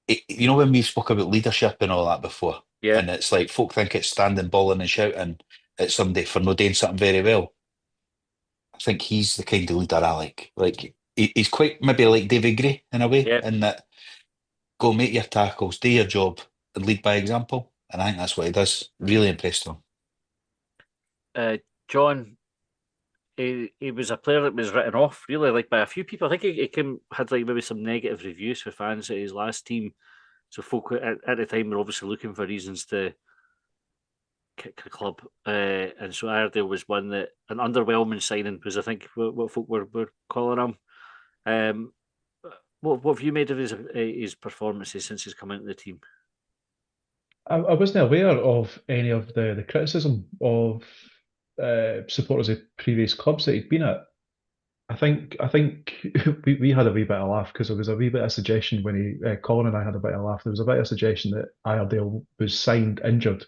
S2: You know when we spoke about leadership and all that before, and it's like folk think it's standing, balling and shouting at somebody for not doing something very well. I think he's the kind of leader I like. Like he's quite maybe like David Gray in a way, in that go make your tackles, do your job, and lead by example. And I think that's what he does. Really impressed with
S1: him. John, he was a player that was written off really like by a few people. I think he had like maybe some negative reviews for fans at his last team. So folk at the time were obviously looking for reasons to kick the club. And so Iredale was one that an underwhelming signing was, I think, what folk were calling him. What have you made of his performances since he's come into the team?
S3: I wasn't aware of any of the criticism of supporters of previous clubs that he'd been at. I think we had a wee bit of a laugh because there was a wee bit of suggestion when Colin and I had a bit of a laugh. There was a bit of suggestion that Iredale was signed injured,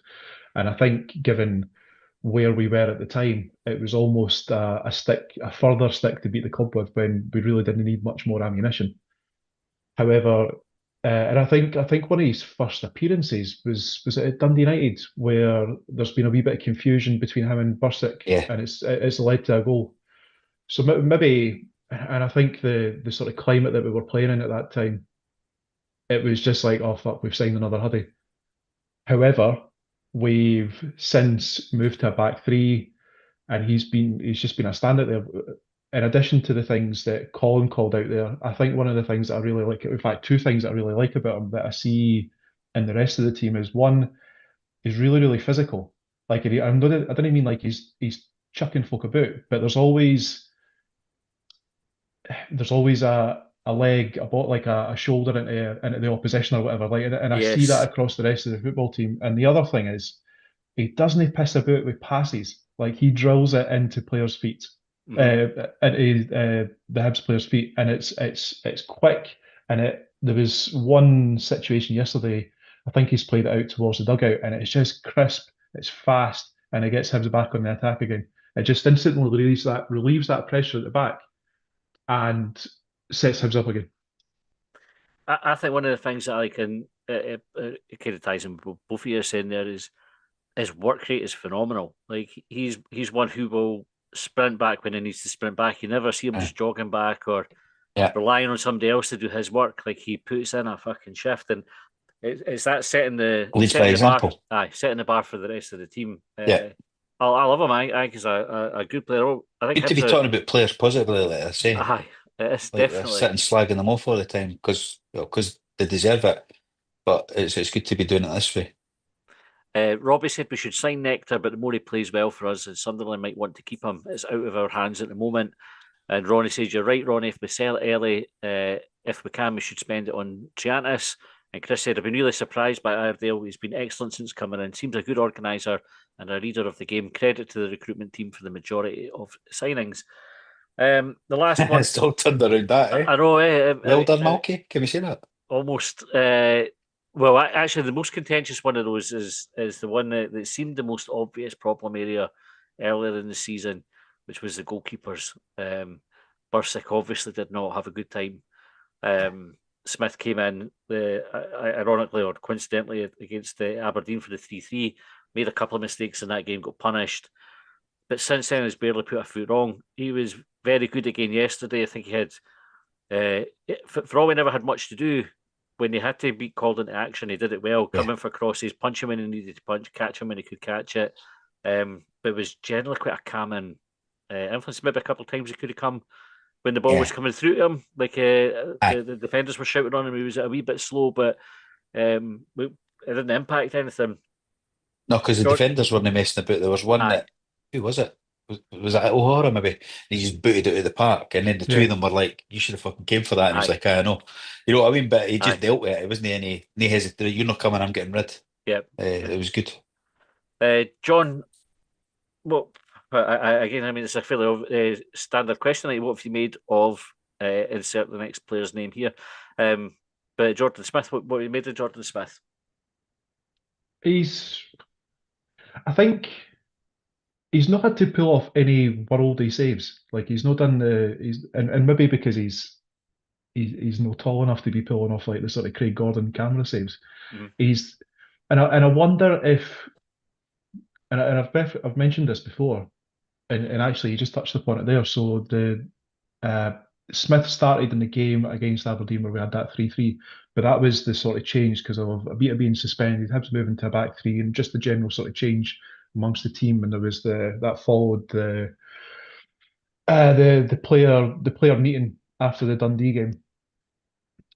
S3: and I think given where we were at the time, it was almost a further stick to beat the club with when we really didn't need much more ammunition. However, and I think one of his first appearances was at Dundee United, where there's been a wee bit of confusion between him and Bursick, and it's led to a goal. So maybe, and I think the sort of climate that we were playing in at that time, it was just like, oh fuck, we've signed another Huddy. However, we've since moved to a back three, and he's just been a standout there. In addition to the things that Colin called out there, I think one of the things that I really like, in fact, two things that I really like about him that I see in the rest of the team is one, he's really, really physical. Like, I don't mean like he's chucking folk about, but there's always a leg, a shoulder into the opposition or whatever. Like, and I see that across the rest of the football team. And the other thing is, he doesn't piss about with passes. Like, he drills it into players' feet, into the Hibs players' feet, and it's quick. And there was one situation yesterday. I think he's played it out towards the dugout, and it's just crisp. It's fast, and it gets Hibs back on the attack again. It just instantly relieves that pressure at the back, and sets Hibs up again.
S1: I think one of the things that I can it kind of ties in with both of you are saying there is his work rate is phenomenal. Like he's one who will sprint back when he needs to sprint back. You never see him just jogging back or relying on somebody else to do his work. Like he puts in a fucking shift, and it's that setting the
S2: example.
S1: Setting the bar for the rest of the team. I love him. I think he's a good player. I think
S2: good to be talking about players positively, like I say.
S1: Aye, it's
S2: like
S1: definitely
S2: sitting slagging them off all the time because they deserve it. But it's good to be doing it this way.
S1: Robbie said we should sign Nectar, but the more he plays well for us, Sunderland might want to keep him. It's out of our hands at the moment. And Ronnie says, you're right, Ronnie. If we sell it early, if we can, we should spend it on Giannis. And Chris said, I've been really surprised by Iredale. He's been excellent since coming in. Seems a good organiser and a reader of the game. Credit to the recruitment team for the majority of signings. The last one.
S2: It's all turned around that, eh?
S1: I know.
S2: Well done, Malky. Can we say that?
S1: Almost. Well, actually, the most contentious one of those is the one that seemed the most obvious problem area earlier in the season, which was the goalkeepers. Bursick obviously did not have a good time. Smith came in, ironically or coincidentally, against Aberdeen for the 3-3, made a couple of mistakes in that game, got punished. But since then, he's barely put a foot wrong. He was very good again yesterday. I think he had, for all we never had much to do, when he had to be called into action, he did it well. Come in for crosses, punch him when he needed to punch, catch him when he could catch it. But it was generally quite a calming influence. Maybe a couple of times he could have come when the ball was coming through to him. Like the defenders were shouting on him, he was a wee bit slow, but it didn't impact anything.
S2: No, because the defenders weren't messing about. There was one that, who was it? Was that O'Hara maybe? He just booted it out of the park, and then the two of them were like, "You should have fucking came for that." And he's like, "I know," you know what I mean. But he just dealt with it. It wasn't any hesitation. You're not coming. I'm getting rid.
S1: Yeah,
S2: it was good.
S1: John, well, again, I mean, it's a fairly standard question. Like, what have you made of insert the next player's name here? But Jordan Smith, what have you made of Jordan Smith?
S3: I think he's not had to pull off any worldy saves. Like he's not done and maybe because he's not tall enough to be pulling off like the sort of Craig Gordon camera saves. And I wonder if, and I've mentioned this before, and actually you just touched upon it there. So the Smith started in the game against Aberdeen where we had that 3-3, but that was the sort of change because of Abita being suspended, Hibs moving to a back three, and just the general sort of change amongst the team. And there was that followed the player meeting after the Dundee game.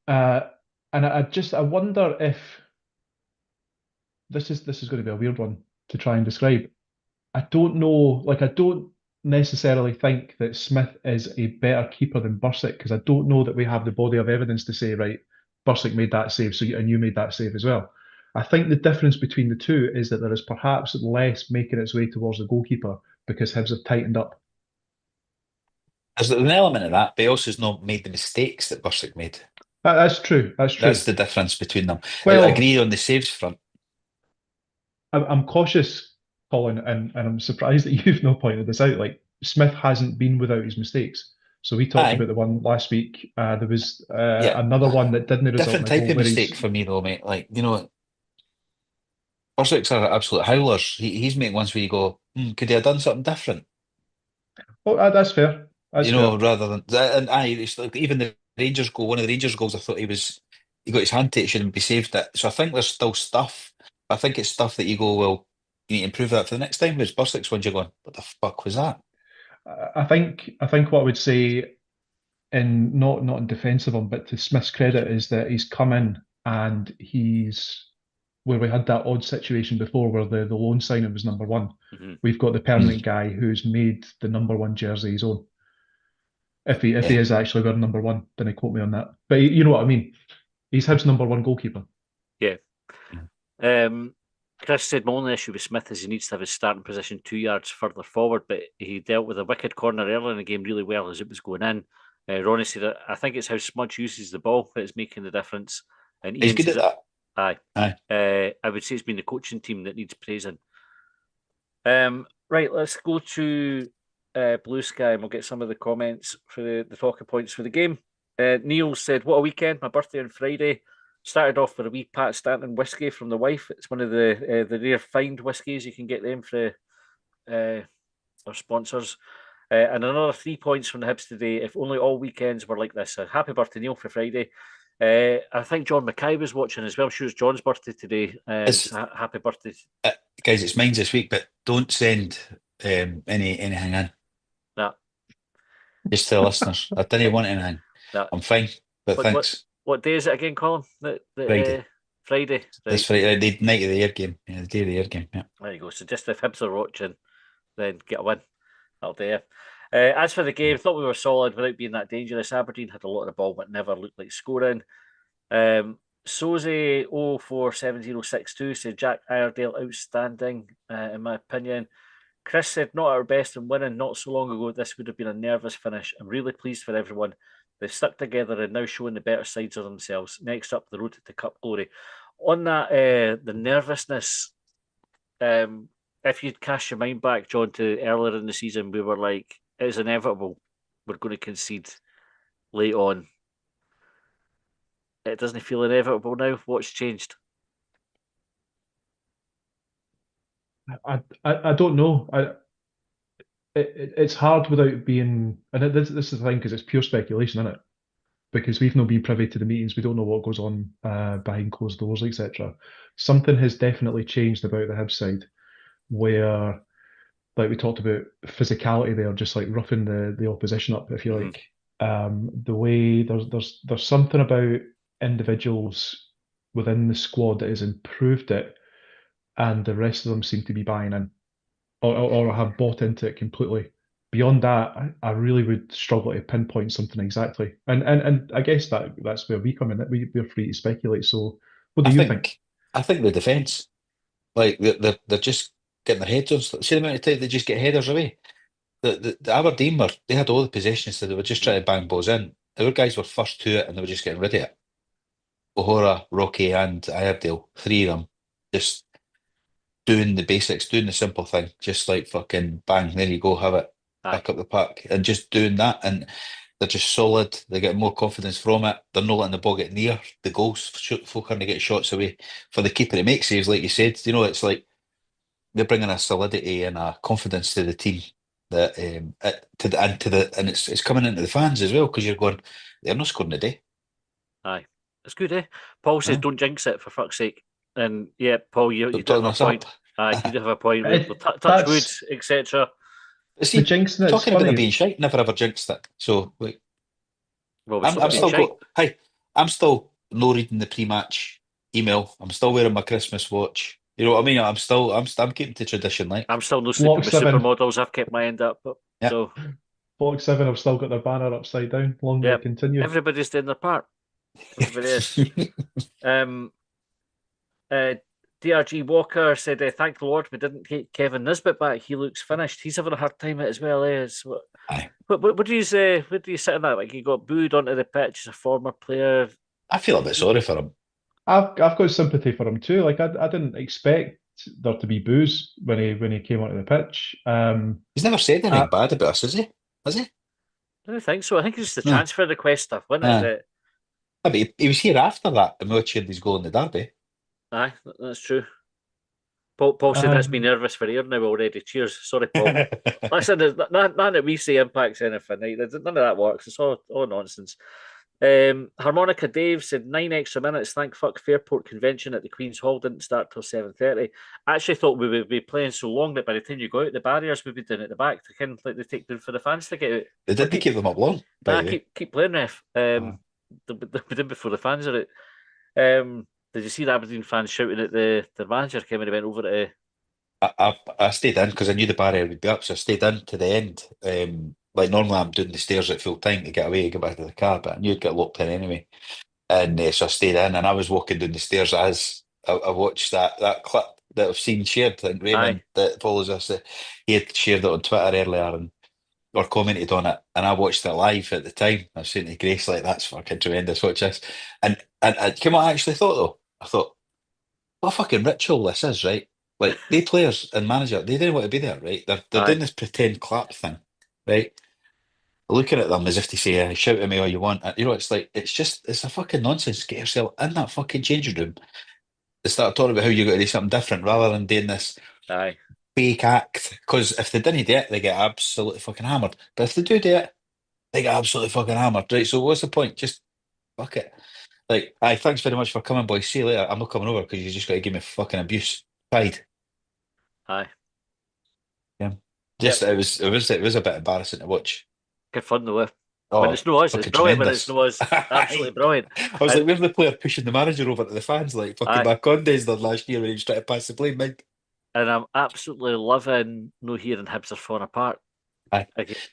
S3: And I wonder if this is going to be a weird one to try and describe. I don't know, like I don't necessarily think that Smith is a better keeper than Bursick because I don't know that we have the body of evidence to say, right, Bursick made that save, and you made that save as well. I think the difference between the two is that there is perhaps less making its way towards the goalkeeper because Hibs have tightened up.
S2: There's an element of that, but he also has not made the mistakes that Bursick made.
S3: That's true. That's true.
S2: That's the difference between them.
S3: Well,
S2: I agree on the saves front.
S3: I'm cautious, Colin, and I'm surprised that you've not pointed this out. Like Smith hasn't been without his mistakes. So we talked about the one last week. There was another one that didn't result
S2: different
S3: in a
S2: type
S3: goal
S2: of mistake for me though, mate. Like, you know, Bursick's are absolute howlers. He's making ones where you go, could he have done something different?
S3: Oh, that's fair.
S2: Rather than it's like even the Rangers goal. One of the Rangers goals, I thought he got his hand to it, shouldn't be saved it. So I think there's still stuff. I think it's stuff that you go, well, you need to improve that for the next time. Whereas Bursick's ones, you're going, what the fuck was that?
S3: I think what I would say, in not in defence of him, but to Smith's credit, is that he's come in and he's where we had that odd situation before where the loan signing was number one. We've got the permanent guy who's made the number one jersey his own. If he is actually wearing number one, then he quote me on that. But you know what I mean. He's Hibs' number one goalkeeper.
S1: Yeah. Chris said my only issue with Smith is he needs to have his starting position 2 yards further forward, but he dealt with a wicked corner earlier in the game really well as it was going in. Ronnie said, I think it's how Smudge uses the ball that is making the difference. And
S2: he's good at that.
S1: Aye. I would say it's been the coaching team that needs praising. Right, let's go to Blue Sky and we'll get some of the comments for the talking points for the game. Neil said, what a weekend, my birthday on Friday. Started off with a wee Pat Stanton whiskey from the wife. It's one of the rare find whiskies. You can get them for our sponsors. And another 3 points from the Hibs today. If only all weekends were like this. Happy birthday, Neil, for Friday. I think John Mackay was watching as well. I'm sure it's John's birthday today. Happy birthday.
S2: Guys, it's mine this week, but don't send anything in.
S1: Nah.
S2: Just to the listeners. I didn't want anything. Nah. I'm fine, but thanks.
S1: What day is it again, Colin?
S2: Friday.
S1: Friday. Right.
S2: This Friday, the night of the air game. Yeah, the day of the air game. Yeah.
S1: There you go. So just if Hibs are watching, then get a win. That'll do it. As for the game, thought we were solid without being that dangerous. Aberdeen had a lot of the ball, but never looked like scoring. Soze 047062 said Jack Iredale outstanding, in my opinion. Chris said not at our best in winning not so long ago. This would have been a nervous finish. I'm really pleased for everyone. They've stuck together and now showing the better sides of themselves. Next up, the road to cup glory. On that, the nervousness. If you'd cast your mind back, John, to earlier in the season, we were like, it's inevitable. We're going to concede late on. It doesn't feel inevitable now. What's changed?
S3: I don't know. It's hard without being, and this is the thing because it's pure speculation, isn't it? Because we've not been privy to the meetings, we don't know what goes on behind closed doors, etc. Something has definitely changed about the Hibs side, where, like we talked about, physicality there, just like roughing the opposition up, if you like. The way there's something about individuals within the squad that has improved it, and the rest of them seem to be buying in or have bought into it completely. Beyond that, I really would struggle to pinpoint something exactly. And I guess that's where we come in. We're free to speculate. So, what do you think?
S2: I think the defence, like they're just getting their heads on. See the amount of time they just get headers away. The Aberdeen they had all the possession, so they were just trying to bang balls in. Our guys were first to it, and they were just getting rid of it. O'Hara, Rocky, and Iredale, three of them, just doing the basics, doing the simple thing, just like fucking bang, there you go, have it, back up the park, and just doing that, and they're just solid. They get more confidence from it. They're not letting the ball get near the goals. Folk aren't get shots away for the keeper. It makes saves, like you said. You know, it's like they're bringing a solidity and a confidence to the team that and it's coming into the fans as well, because you're going, they're not scoring today.
S1: Aye, it's good, eh? Paul says, "Don't jinx it, for fuck's sake." And yeah, Paul, you do have a point. Aye, you do have a point with touch wood, etc.
S2: See,
S3: the jinxing, it's
S2: talking about
S3: funny.
S2: it being shite, never ever jinxed it. So, like,
S1: Well,
S2: I'm still no reading the pre-match email. I'm still wearing my Christmas watch. You know what I mean? I'm keeping to tradition. Like,
S1: I'm still no sleeping with supermodels. I've kept my end up. So,
S3: Block 7 have still got their banner upside down. Long may it continue.
S1: Everybody's doing their part. Everybody is. DRG Walker said, "Thank the Lord we didn't take Kevin Nisbet back. He looks finished. He's having a hard time as well." What do you say? What do you sit in that? Like, he got booed onto the pitch as a former player.
S2: I feel a bit sorry for him.
S3: I've got sympathy for him too. Like, I didn't expect there to be boos when he came onto the pitch.
S2: He's never said anything bad about us, has he? Has he?
S1: I don't think so. I think it's just the transfer request stuff, wasn't it?
S2: But he was here after that, and we all cheered his goal in the derby.
S1: Aye, that's true. Paul said that's me nervous for here now already. Cheers. Sorry, Paul. Listen, none that we say impacts anything. None of that works. It's all nonsense. Harmonica Dave said 9 extra minutes. Thank fuck Fairport Convention at the Queen's Hall didn't start till 7:30. I actually thought we would be playing so long that by the time you go out the barriers, we'd be down at the back to kind of like they take down for the fans to get out.
S2: They didn't keep them up long.
S1: Keep playing, ref. They did before the fans are out. Did you see the Aberdeen fans shouting at the manager came and he went over to?
S2: I stayed in because I knew the barrier would be up, so I stayed in to the end. Like, normally I'm doing the stairs at full time to get away, get back to the car, but I knew I'd get locked in anyway. And so I stayed in, and I was walking down the stairs as I watched that clip that I've seen shared, and Raymond that follows us, he had shared it on Twitter earlier or commented on it, and I watched it live at the time. I was saying to Grace, like, that's fucking tremendous, watch this. And come on, I actually thought, though, what a fucking ritual this is, right? Like, they players and manager, they didn't want to be there, right? They're doing this pretend clap thing, right? Looking at them as if to say, shout at me all you want. You know, it's like, it's a fucking nonsense. Get yourself in that fucking changing room. They start talking about how you got to do something different rather than doing this fake act. Because if they didn't do it, they get absolutely fucking hammered. But if they do it, they get absolutely fucking hammered, right? So what's the point? Just fuck it. Like, aye, thanks very much for coming, boys. See you later. I'm not coming over because you just got to give me fucking abuse. Pride.
S1: Aye.
S2: Yeah. It was a bit embarrassing to watch.
S1: Good fun though. When it's no us, it's brilliant. When it's no us, absolutely brilliant.
S2: I was like, where's the player pushing the manager over to the fans like fucking Marcondes did last year when he was trying to pass the blame, Mike?
S1: And I'm absolutely loving no hearing Hibs are falling apart.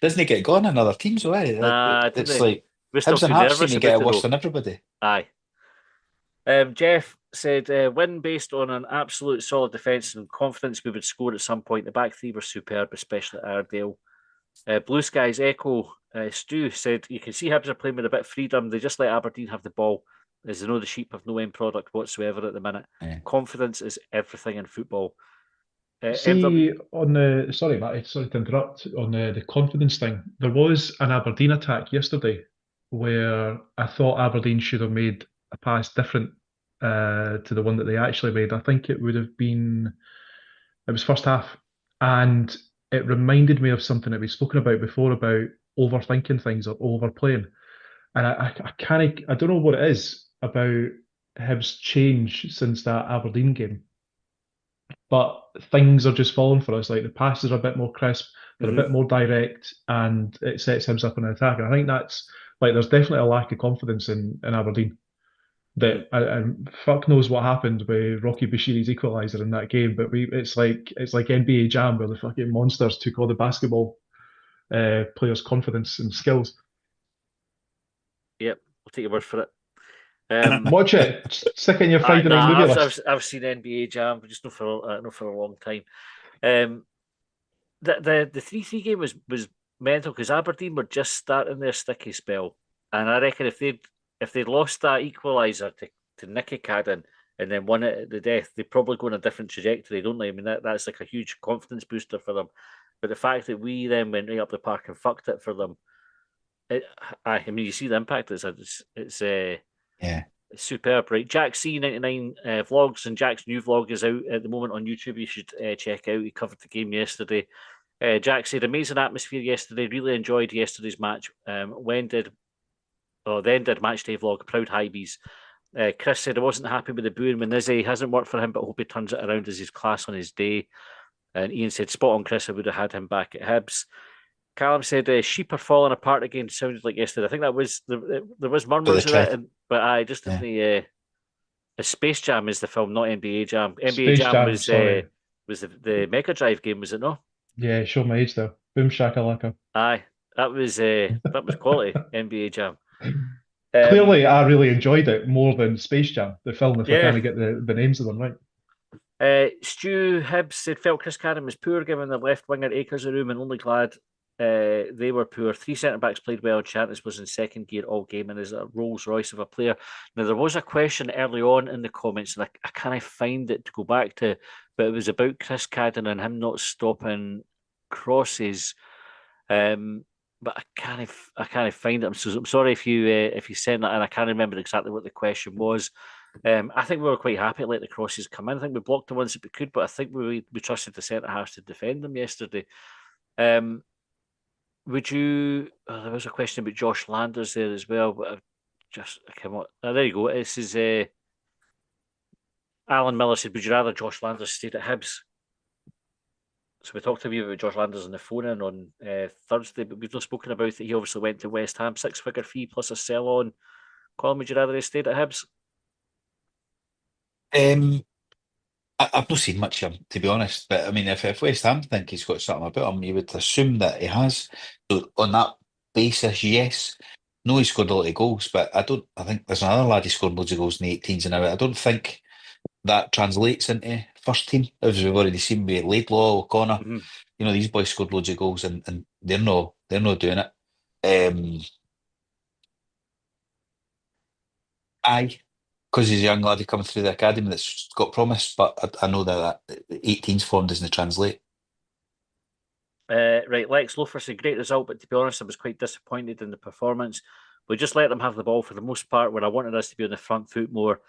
S2: Doesn't he get gone in other teams away?
S1: Nah,
S2: it's like
S1: we're still
S2: Hibs and Hearts seem to get it worse than everybody.
S1: Aye. Jeff said, win based on an absolute solid defence and confidence we would score at some point. The back three were superb, especially at Iredale. Blue Skies Echo, Stu said, you can see Hibs are playing with a bit of freedom. They just let Aberdeen have the ball, as they know the sheep have no end product whatsoever at the minute.
S2: Yeah.
S1: Confidence is everything in football.
S3: See, on the sorry, Matty, sorry to interrupt. On the confidence thing, there was an Aberdeen attack yesterday where I thought Aberdeen should have made a pass different to the one that they actually made. I think it was first half, and it reminded me of something that we've spoken about before about overthinking things or overplaying. And I don't know what it is about Hibs' change since that Aberdeen game, but things are just falling for us. Like the passes are a bit more crisp, they're a bit more direct, and it sets Hibs up in an attack. And I think that's like there's definitely a lack of confidence in Aberdeen. That and fuck knows what happened with Rocky Bashiri's equaliser in that game, but it's like NBA Jam where the fucking monsters took all the basketball players' confidence and skills.
S1: Yep, I'll take your word for it.
S3: Watch it. Stick it in your Friday night movie list.
S1: I've seen NBA Jam, but just not for a long time. The 3-3 game was mental because Aberdeen were just starting their sticky spell, and I reckon if they'd lost that equaliser to Nicky Cadden and then won it at the death, they'd probably go on a different trajectory, don't they? I mean, that's like a huge confidence booster for them. But the fact that we then went right up the park and fucked it for them, I mean, you see the impact. It's superb, right? Jack C99 vlogs, and Jack's new vlog is out at the moment on YouTube. You should check out. He covered the game yesterday. Jack said, amazing atmosphere yesterday. Really enjoyed yesterday's match. Then did match day vlog. Proud Hibs. Chris said, I wasn't happy with the booing when Izzy hasn't worked for him, but hope he turns it around as his class on his day. And Ian said, spot on, Chris. I would have had him back at Hibs. Callum said, sheep are falling apart again. Sounded like yesterday. I think that was there was murmurs of that, but I just didn't. Space Jam is the film, not NBA Jam. NBA
S3: Space
S1: Jam
S3: Jam,
S1: was the Mega Drive game, was it not?
S3: Yeah, show my age though. Boom shakalaka.
S1: Aye, that was quality. NBA Jam.
S3: Clearly, I really enjoyed it more than Space Jam, the film. If I kind of get the names of them right.
S1: Stu Hibbs said felt Chris Cadden was poor, given the left winger acres of room, and only glad they were poor. 3 centre backs played well. Chantis was in second gear all game and is a Rolls Royce of a player. Now there was a question early on in the comments, and I can't find it to go back to, but it was about Chris Cadden and him not stopping crosses. But I can't find it. I'm sorry if you sent that, and I can't remember exactly what the question was. I think we were quite happy to let the crosses come in. I think we blocked the ones that we could, but I think we trusted the centre halves to defend them yesterday. Would you? There was a question about Josh Landers there as well, but I've just come on. There you go. This is Alan Miller said, "Would you rather Josh Landers stayed at Hibs?" So we talked to you about Josh Landers on the phone in on Thursday, but we've not spoken about it. He obviously went to West Ham, 6-figure fee plus a sell on. Colin, would you rather he stayed at Hibs?
S2: I've not seen much of him, to be honest. But I mean, if West Ham think he's got something about him, you would assume that he has. So on that basis, yes. No, he scored a lot of goals, but I think there's another lad who scored loads of goals in the 18s and now. I don't think that translates into first team, as we've already seen with Laidlaw, O'Connor.
S1: Mm-hmm.
S2: You know, these boys scored loads of goals and they're not doing it. Aye, because he's a young lad coming through the academy that's got promise, but I know that 18's form doesn't translate.
S1: Right, Lex Loafer said great result, but to be honest, I was quite disappointed in the performance. We just let them have the ball for the most part, where I wanted us to be on the front foot more.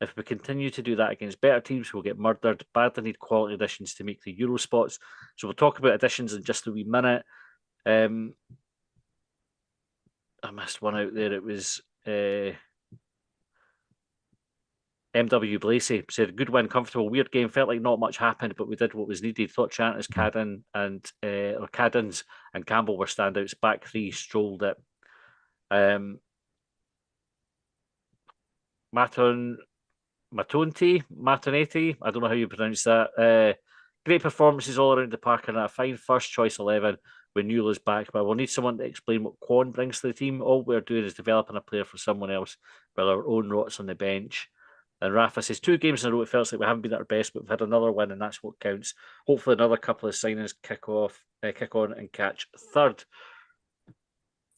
S1: If we continue to do that against better teams, we'll get murdered. Badly need quality additions to make the Euro spots. So we'll talk about additions in just a wee minute. I missed one out there. It was MW Blacey said, good win, comfortable, weird game. Felt like not much happened, but we did what was needed. Thought Chantis, Cadden, or Caddens and Campbell were standouts. Back three strolled it. Matonetti, I don't know how you pronounce that. Great performances all around the park and a fine first choice 11 when Newell's back, but we'll need someone to explain what Quan brings to the team. All we're doing is developing a player for someone else while our own rots on the bench. And Rafa says 2 games in a row. It feels like we haven't been at our best, but we've had another win, and that's what counts. Hopefully, another couple of signings kick on, and catch third.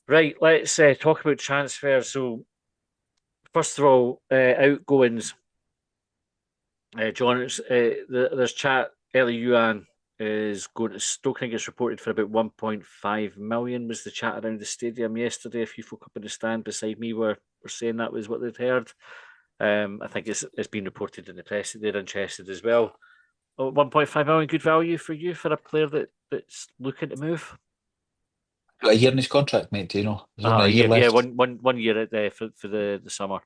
S1: Right, let's talk about transfers. So, first of all, outgoings. John, there's chat. Ellie Yuan is going to Stoke. I think it's reported for about 1.5 million. Was the chat around the stadium yesterday? A few folk up in the stand beside me were saying that was what they'd heard. I think it's been reported in the press that they're interested as well. 1.5 million, good value for you for a player that's looking to move.
S2: Got a year in his contract, mate. Do you know? There's only a year
S1: yeah,
S2: left.
S1: one year for the summer.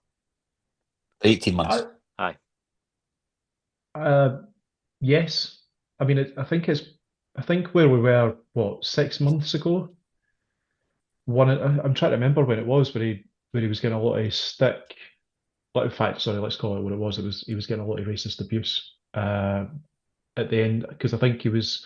S2: 18 months.
S1: Aye.
S3: Yes. I mean, I think where we were, what, 6 months ago? I'm trying to remember when it was where he was getting a lot of stick. In fact, sorry, let's call it what it was. He was getting a lot of racist abuse at the end, because I think he was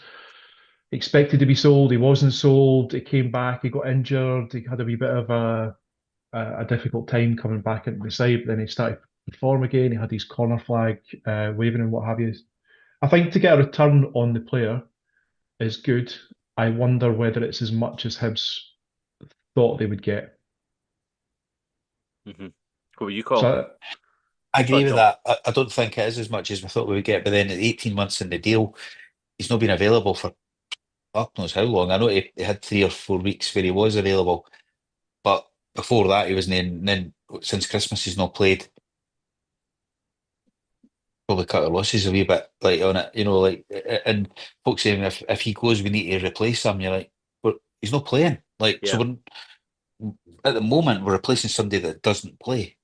S3: expected to be sold. He wasn't sold. He came back. He got injured. He had a wee bit of a difficult time coming back into the side. But then he started to perform again. He had his corner flag waving and what have you. I think to get a return on the player is good. I wonder whether it's as much as Hibs thought they would get.
S1: Mm-hmm. What would you call?
S2: So I agree with that. I don't think it is as much as we thought we would get. But then at 18 months in the deal, he's not been available for fuck knows how long. I know he had 3 or 4 weeks where he was available, but before that he wasn't in. And then since Christmas he's not played. Probably cut our losses a wee bit, like on it, like. And folks saying if he goes, we need to replace him. You're like, but he's not playing. Like,
S1: Yeah.
S2: so at the moment we're replacing somebody that doesn't play.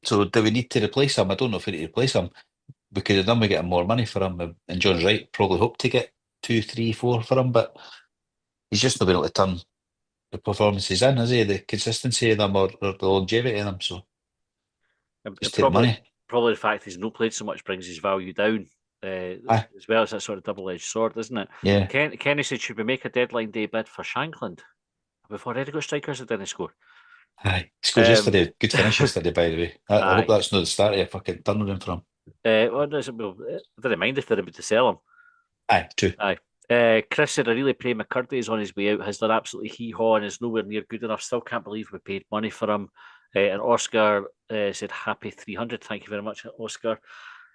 S2: So do we need to replace him? I don't know if we need to replace him. We could have done with getting more money for him. And John's right, probably hope to get 2, 3, 4 for him, but he's just not been able to turn the performances in, is he? The consistency of them or the longevity of them. So just take the money.
S1: Probably the fact he's not played so much brings his value down as well. It's that sort of double-edged sword, isn't it?
S2: Yeah.
S1: Kenny said, should we make a deadline day bid for Shankland? We've already got strikers that didn't score.
S2: Aye, scored yesterday. Good finish yesterday, by the way. I hope that's not the start of a fucking turnaround for him.
S1: I didn't mind if they're able to sell him.
S2: Aye, true.
S1: Aye. Chris said, I really pray McCurdy is on his way out. Has done absolutely hee-haw and is nowhere near good enough. Still can't believe we paid money for him. And Oscar said, happy 300. Thank you very much, Oscar.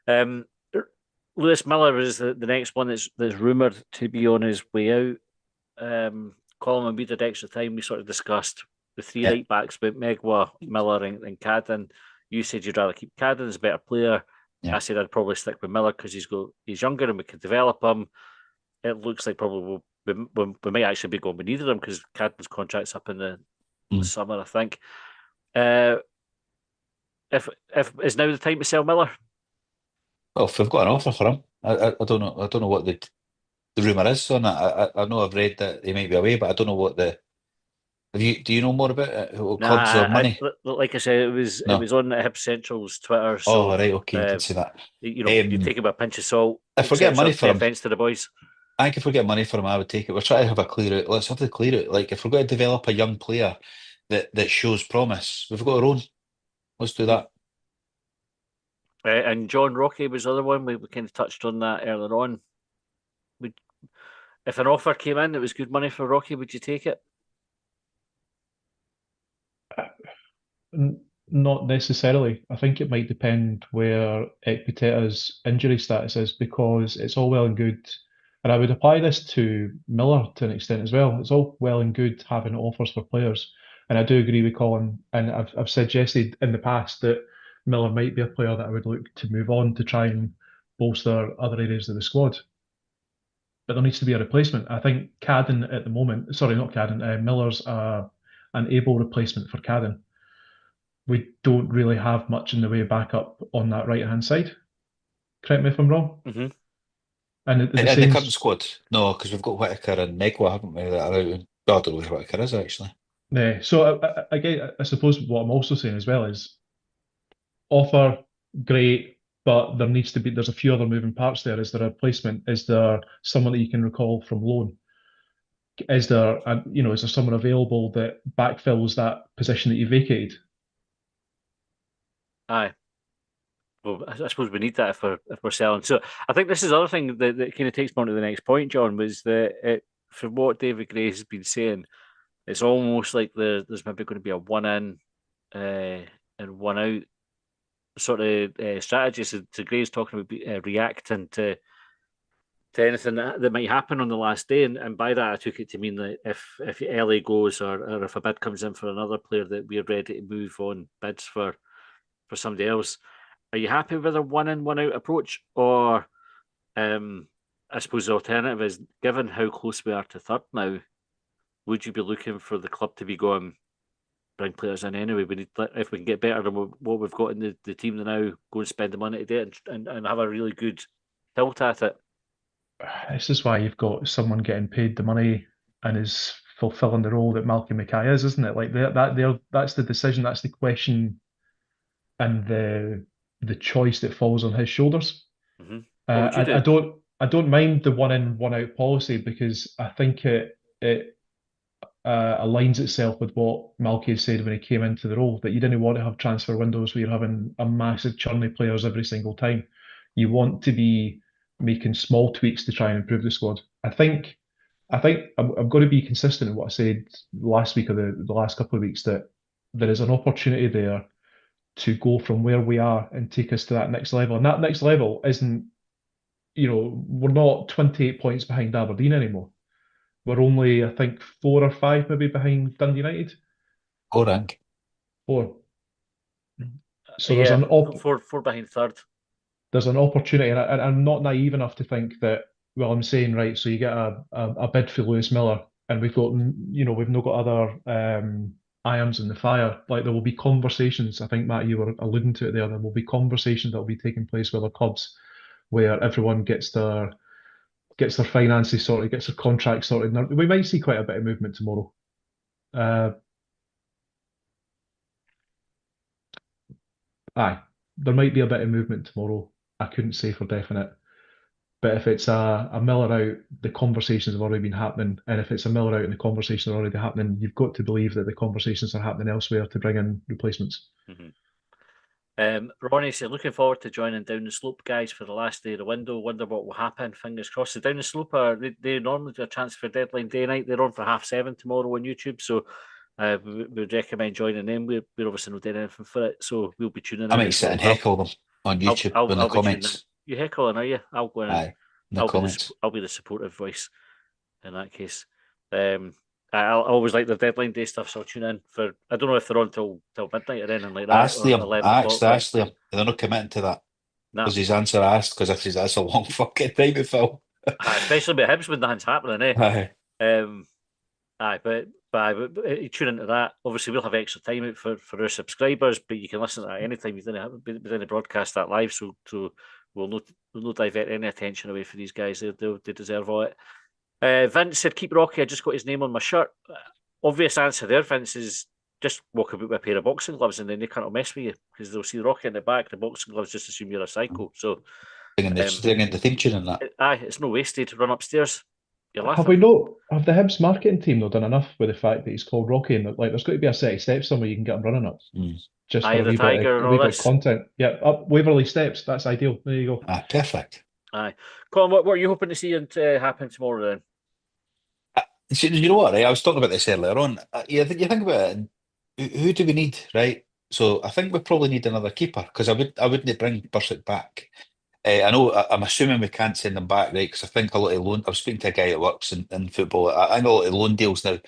S1: Lewis Miller is the next one that's rumoured to be on his way out. Colin, when we did extra time, we sort of discussed the 3 right backs, but Megwa, Miller, and Cadden. You said you'd rather keep Cadden as a better player.
S2: Yeah.
S1: I said I'd probably stick with Miller because he's younger and we could develop him. It looks like probably we might actually be going. We needed him because Cadden's contract's up in the summer, I think. If is now the time to sell Miller?
S2: Well, if we've got an offer for him, I don't know. I don't know what the rumour is on that. I know I've read that he might be away, but I don't know what the. Do you know more about it? Clubs or money?
S1: Like I said, it was on Hibs Central's Twitter. So,
S2: right, okay, you can see that.
S1: You take him a pinch of salt.
S2: If we get money for him,
S1: offense to the boys.
S2: I think if we get money for him, I would take it. We're trying to have a clear out. Let's have the clear out. Like if we're going to develop a young player that shows promise, we've got our own. Let's do that.
S1: And John Rocky was the other one. We kind of touched on that earlier on. If an offer came in that was good money for Rocky, would you take it?
S3: Not necessarily. I think it might depend where Ekpiteta's injury status is, because it's all well and good, and I would apply this to Miller to an extent as well. It's all well and good having offers for players, and I do agree with Colin, and I've suggested in the past that Miller might be a player that I would look to move on to try and bolster other areas of the squad. But there needs to be a replacement. I think Cadden at the moment, sorry, not Cadden, Miller's an able replacement for Cadden. We don't really have much in the way of backup on that right-hand side. Correct me if I'm wrong.
S1: Mm-hmm.
S3: And
S2: the current squad, no, because we've got Whittaker and Megwa, haven't we? That are out. I don't know who Whittaker is actually.
S3: Yeah. So again, I suppose what I'm also saying as well is offer great, but there's a few other moving parts there. Is there a replacement? Is there someone that you can recall from loan? Is there is there someone available that backfills that position that you vacated?
S1: Aye. Well, I suppose we need that if we're selling. So I think this is the other thing that kind of takes me on to the next point, John, was that from what David Gray has been saying, it's almost like there's maybe going to be a one in and one out sort of strategy. So Gray's talking about reacting to anything that might happen on the last day, and by that I took it to mean that if LA goes or if a bid comes in for another player, that we're ready to move on bids for somebody else. Are you happy with a one in, one out approach? Or I suppose the alternative is, given how close we are to third now, would you be looking for the club to be going, bring players in anyway? We need, if we can get better than what we've got in the team now, go and spend the money to do it and have a really good tilt at it.
S3: This is why you've got someone getting paid the money and is fulfilling the role that Malcolm Mackay is, isn't it? Like that's the decision, that's the question, and the choice that falls on his shoulders.
S1: Mm-hmm. What would you
S3: do? I don't mind the one in, one out policy, because I think it aligns itself with what Malky said when he came into the role, that you didn't want to have transfer windows where you're having a massive churn of players every single time. You want to be making small tweaks to try and improve the squad. I think I'm going to be consistent in what I said last week or the last couple of weeks, that there is an opportunity there to go from where we are and take us to that next level. And that next level isn't, we're not 28 points behind Aberdeen anymore. We're only, I think, 4 or 5 maybe behind Dundee United.
S2: Or rank.
S3: 4. So there's
S1: four behind third.
S3: There's an opportunity, and I'm not naive enough to think that, well, I'm saying, right, so you get a bid for Lewis Miller, and we've not got other irons in the fire. Like, there will be conversations. I think, Matt, you were alluding to it there. There will be conversations that will be taking place with our clubs, where everyone gets their finances sorted, gets their contracts sorted. Now, we might see quite a bit of movement tomorrow. There might be a bit of movement tomorrow. I couldn't say for definite. But if it's a Miller out, the conversations have already been happening. And if it's a Miller out and the conversations are already happening, you've got to believe that the conversations are happening elsewhere to bring in replacements.
S1: Mm-hmm. Ronnie said, looking forward to joining Down the Slope guys for the last day of the window. Wonder what will happen. Fingers crossed. The Down the Slope they normally do a transfer deadline day night. They're on for 7:30 tomorrow on YouTube. So we would recommend joining them. We're obviously not doing anything for it, so we'll be tuning in.
S2: I might sit and heckle them on YouTube in the comments.
S1: You heckling, are you? I'll go in.
S2: Aye, in the comments.
S1: I'll be the supportive voice in that case. I always like the deadline day stuff, so I'll tune in for. I don't know if they're on till midnight or anything like that.
S2: Ask them. They're not committing to that. Because his answer asked, because if that's a long fucking time to fill.
S1: Especially with Hibs when nothing's happening, eh? But tune into that. Obviously, we'll have extra time out for our subscribers, but you can listen to that anytime. We didn't broadcast that live, so we'll not divert any attention away for these guys. They deserve all it. Vince said, keep Rocky. I just got his name on my shirt. Obvious answer there, Vince, is just walk about with a pair of boxing gloves and then they can't mess with you because they'll see Rocky in the back. The boxing gloves just assume you're a psycho. So,
S2: singing the theme tune in that.
S1: It's no wasted to run upstairs.
S3: Have the Hibs marketing team done enough with the fact that he's called Rocky, and like there's got to be a set of steps somewhere you can get him running up? Just for a wee bit of content. Yeah, up Waverley Steps. That's ideal. There you go.
S2: Perfect.
S1: Aye, Colin, what are you hoping to see happen tomorrow then?
S2: You know what, right? I was talking about this earlier on. You think about it, who do we need, right? So I think we probably need another keeper, because I wouldn't bring Bursick back. I know, I'm assuming we can't send them back, right? Because I think a lot of loan. I was speaking to a guy that works in football. I think a lot of loan deals now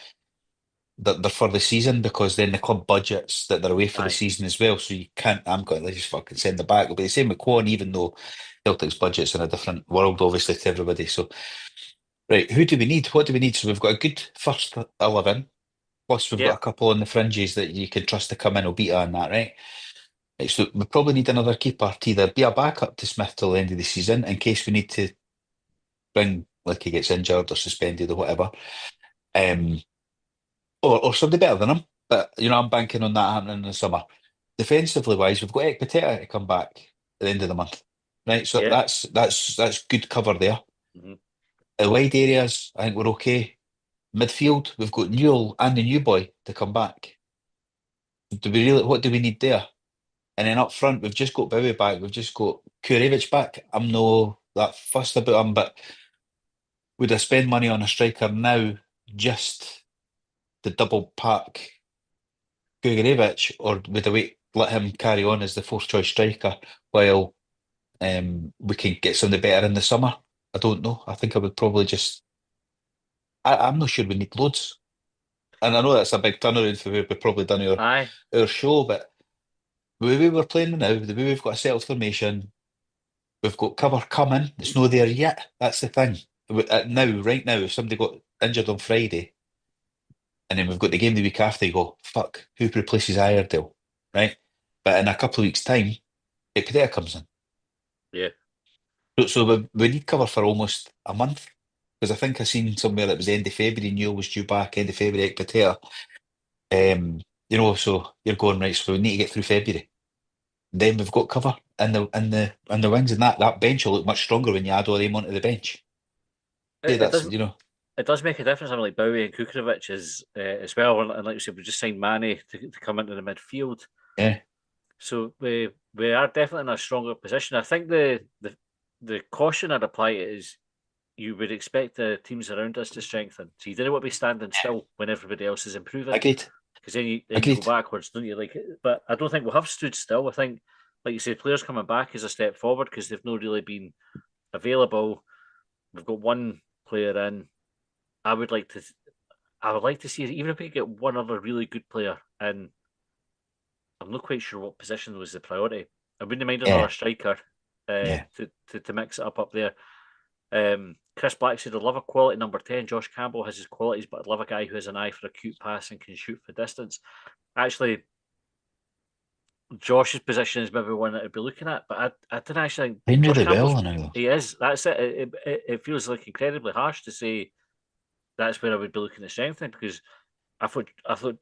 S2: they're for the season, because then the club budgets that they're away for the season as well. So you can't. I'm going to just fucking send them back. It'll be the same with Quan, even though Celtic's budget's in a different world, obviously, to everybody. So. Right, who do we need? What do we need? So we've got a good first 11, plus we've got a couple on the fringes that you can trust to come in, Obita and that, right? So we probably need another keeper to either be a backup to Smith till the end of the season, in case we need to bring, like, he gets injured or suspended or whatever, or somebody better than him. But, I'm banking on that happening in the summer. Defensively wise, we've got Ekpiteta to come back at the end of the month, right? So that's good cover there.
S1: Mm-hmm.
S2: The wide areas, I think we're okay. Midfield, we've got Newell and the new boy to come back. What do we need there? And then up front, we've just got Bowie back. We've just got Kurevich back. I'm no that fussed about him, but would I spend money on a striker now just to double pack Kurevich, or would I let him carry on as the fourth choice striker while we can get somebody better in the summer? I don't know. I think I would probably just. I'm not sure we need loads. And I know that's a big turnaround for where we've probably done our show, but the way we're playing now, the way we've got a settled formation, we've got cover coming. It's not there yet. That's the thing. Right now, if somebody got injured on Friday, and then we've got the game the week after, you go, fuck, who replaces Iredale, right? But in a couple of weeks' time, Epidea comes in.
S1: Yeah.
S2: So we need cover for almost a month, because I think I seen somewhere that was the end of February, Neil was due back, end of February, Epidea. So you're going, right, so we need to get through February. Then we've got cover in the wings, and that bench will look much stronger when you add all them onto the bench.
S1: It does make a difference. I mean, like Bowie and Kukovic as well, and like you said, we just signed Mane to come into the midfield.
S2: Yeah.
S1: So we are definitely in a stronger position. I think the caution I'd apply is you would expect the teams around us to strengthen. So you didn't want to be standing still when everybody else is improving.
S2: Agreed.
S1: Because then you go backwards, don't you? But I don't think we'll have stood still. I think, like you said, players coming back is a step forward because they've not really been available. We've got one player in. I would like to see, even if we get one other really good player in. I'm not quite sure what position was the priority. I wouldn't mind another striker to mix it up there. Chris Black said, I'd love a quality number 10. Josh Campbell has his qualities, but I'd love a guy who has an eye for acute pass and can shoot for distance. Actually, Josh's position is maybe one that I'd be looking at, but I didn't actually think
S2: Josh Campbell's,
S1: he is. That's it. It feels like incredibly harsh to say that's where I would be looking at strengthening, because I thought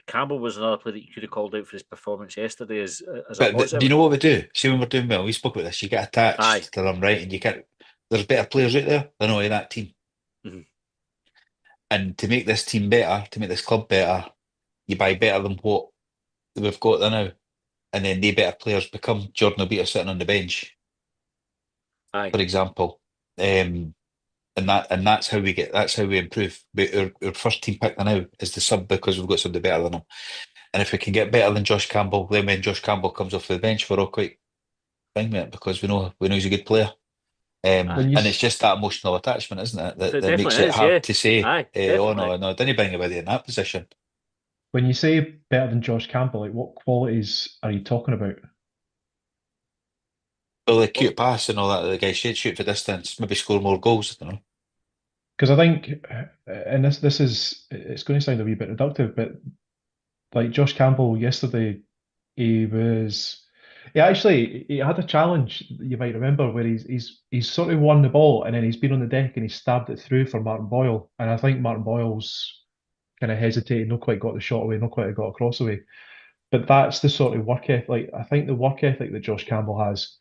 S1: Campbell was another player that you could have called out for his performance yesterday as a positive.
S2: Do you know what we do? See, when we're doing well, we spoke about this. You get attached to them, right? And you can't. There's better players out there than all in that team.
S1: Mm-hmm.
S2: And to make this team better, to make this club better, you buy better than what we've got there now, and then the better players become Jordan Obita sitting on the bench, for example. And that's how we improve. Our first team pick now is the sub, because we've got somebody better than him. And if we can get better than Josh Campbell, then when Josh Campbell comes off the bench, we're all quite fine with it, because we know he's a good player. And it's just that emotional attachment, isn't it, that makes it hard to say, oh no, didn't bring anybody in that position.
S3: When you say better than Josh Campbell, like what qualities are you talking about?
S2: Well, the cute pass and all that, the guy shoot for distance, maybe score more goals, I don't know.
S3: Because I think, and it's going to sound a wee bit reductive, but like Josh Campbell yesterday, he had a challenge, you might remember, where he's sort of won the ball and then he's been on the deck and he stabbed it through for Martin Boyle. And I think Martin Boyle's kind of hesitated, not quite got the shot away, not quite got a cross away. But that's the sort of work ethic. Like, I think the work ethic that Josh Campbell has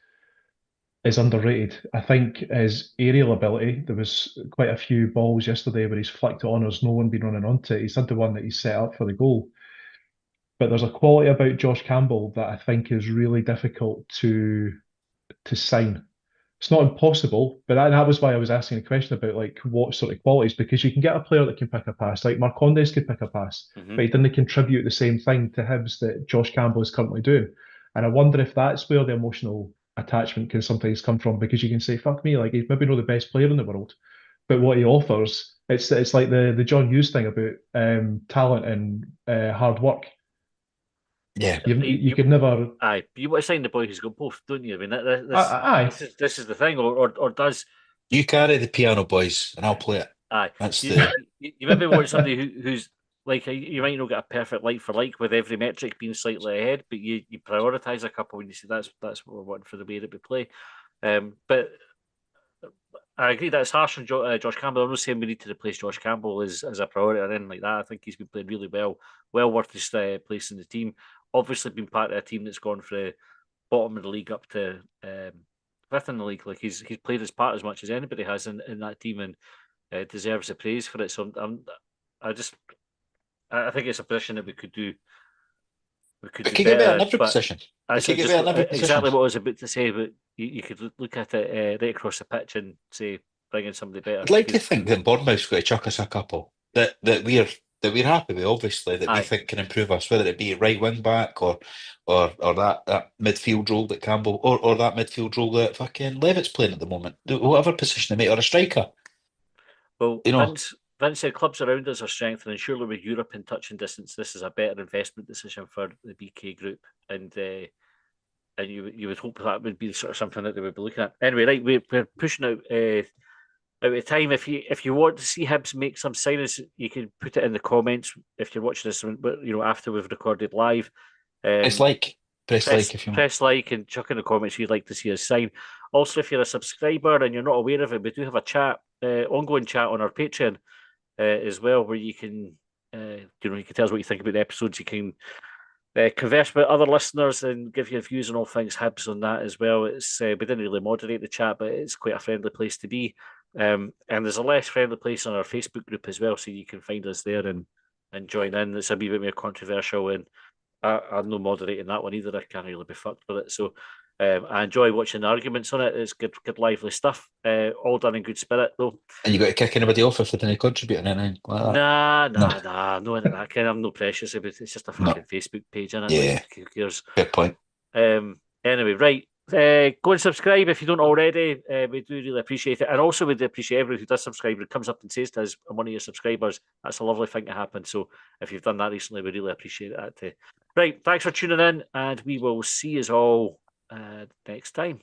S3: is underrated. I think his aerial ability, there was quite a few balls yesterday where he's flicked it on, there's no one been running onto it. He's had the one that he set up for the goal. But there's a quality about Josh Campbell that I think is really difficult to sign. It's not impossible, but that was why I was asking a question about like what sort of qualities, because you can get a player that can pick a pass, like Marcondes could pick a pass, but he didn't contribute the same thing to Hibs that Josh Campbell is currently doing. And I wonder if that's where the emotional attachment can sometimes come from, because you can say, fuck me, like he's maybe not the best player in the world, but what he offers, it's like the John Hughes thing about talent and hard work.
S2: Yeah,
S3: you could never.
S1: Aye, you want to sign the boy who's got both, don't you? I mean, this is the thing, or does
S2: you carry the piano, boys, and I'll play it.
S1: Aye,
S2: that's
S1: you maybe want somebody who's like you might not get a perfect like for like with every metric being slightly ahead, but you prioritise a couple when you say that's what we're wanting for the way that we play. But I agree that's harsh on Josh Campbell. I'm not saying we need to replace Josh Campbell as a priority or anything like that. I think he's been playing really well worth his place in the team. Obviously, been part of a team that's gone from the bottom of the league up to fifth in the league. Like he's played his part as much as anybody has in that team, and deserves the praise for it. So I think it's a position that we could do.
S2: We could get better in every position.
S1: That's
S2: could get better in every
S1: exactly
S2: position.
S1: what I was about to say, but you could look at it right across the pitch and say, bring in somebody better.
S2: I'd like to think that Bournemouth's got to chuck us a couple that we're happy with, obviously, that we
S1: Aye.
S2: think can improve us, whether it be right wing back or that midfield role that Campbell or that midfield role that fucking Levitt's playing at the moment. Whatever position they make, or a striker.
S1: Well,
S2: You know,
S1: Vince said clubs around us are strengthening. Surely with Europe in touching distance, this is a better investment decision for the BK group. And you would hope that would be sort of something that they would be looking at. Anyway, right, we're pushing out of time. If you want to see Hibs make some signings, you can put it in the comments if you're watching this, after we've recorded live.
S2: it's like press like if you want.
S1: Press like and chuck in the comments you'd like to see us sign. Also, if you're a subscriber and you're not aware of it, we do have a chat, ongoing chat on our Patreon as well, where you can, you can tell us what you think about the episodes. You can converse with other listeners and give your views on all things Hibs on that as well. It's we didn't really moderate the chat, but it's quite a friendly place to be. And there's a less friendly place on our Facebook group as well, so you can find us there and join in. It's a wee bit more controversial, and I'm not moderating that one either. I can't really be fucked with it. So I enjoy watching the arguments on it. It's good lively stuff. All done in good spirit, though.
S2: And you got to kick anybody off if they didn't contribute or anything like that.
S1: Nah, no into that kind. I'm no precious about it. It's just a fucking Facebook page, isn't it?
S2: Yeah.
S1: Like, who cares?
S2: Fair point.
S1: Anyway, right. Go and subscribe if you don't already. We do really appreciate it. And also, we'd appreciate everyone who does subscribe and comes up and says to us, I'm one of your subscribers. That's a lovely thing to happen. So if you've done that recently, we really appreciate that too. Right. Thanks for tuning in, and we will see you all next time.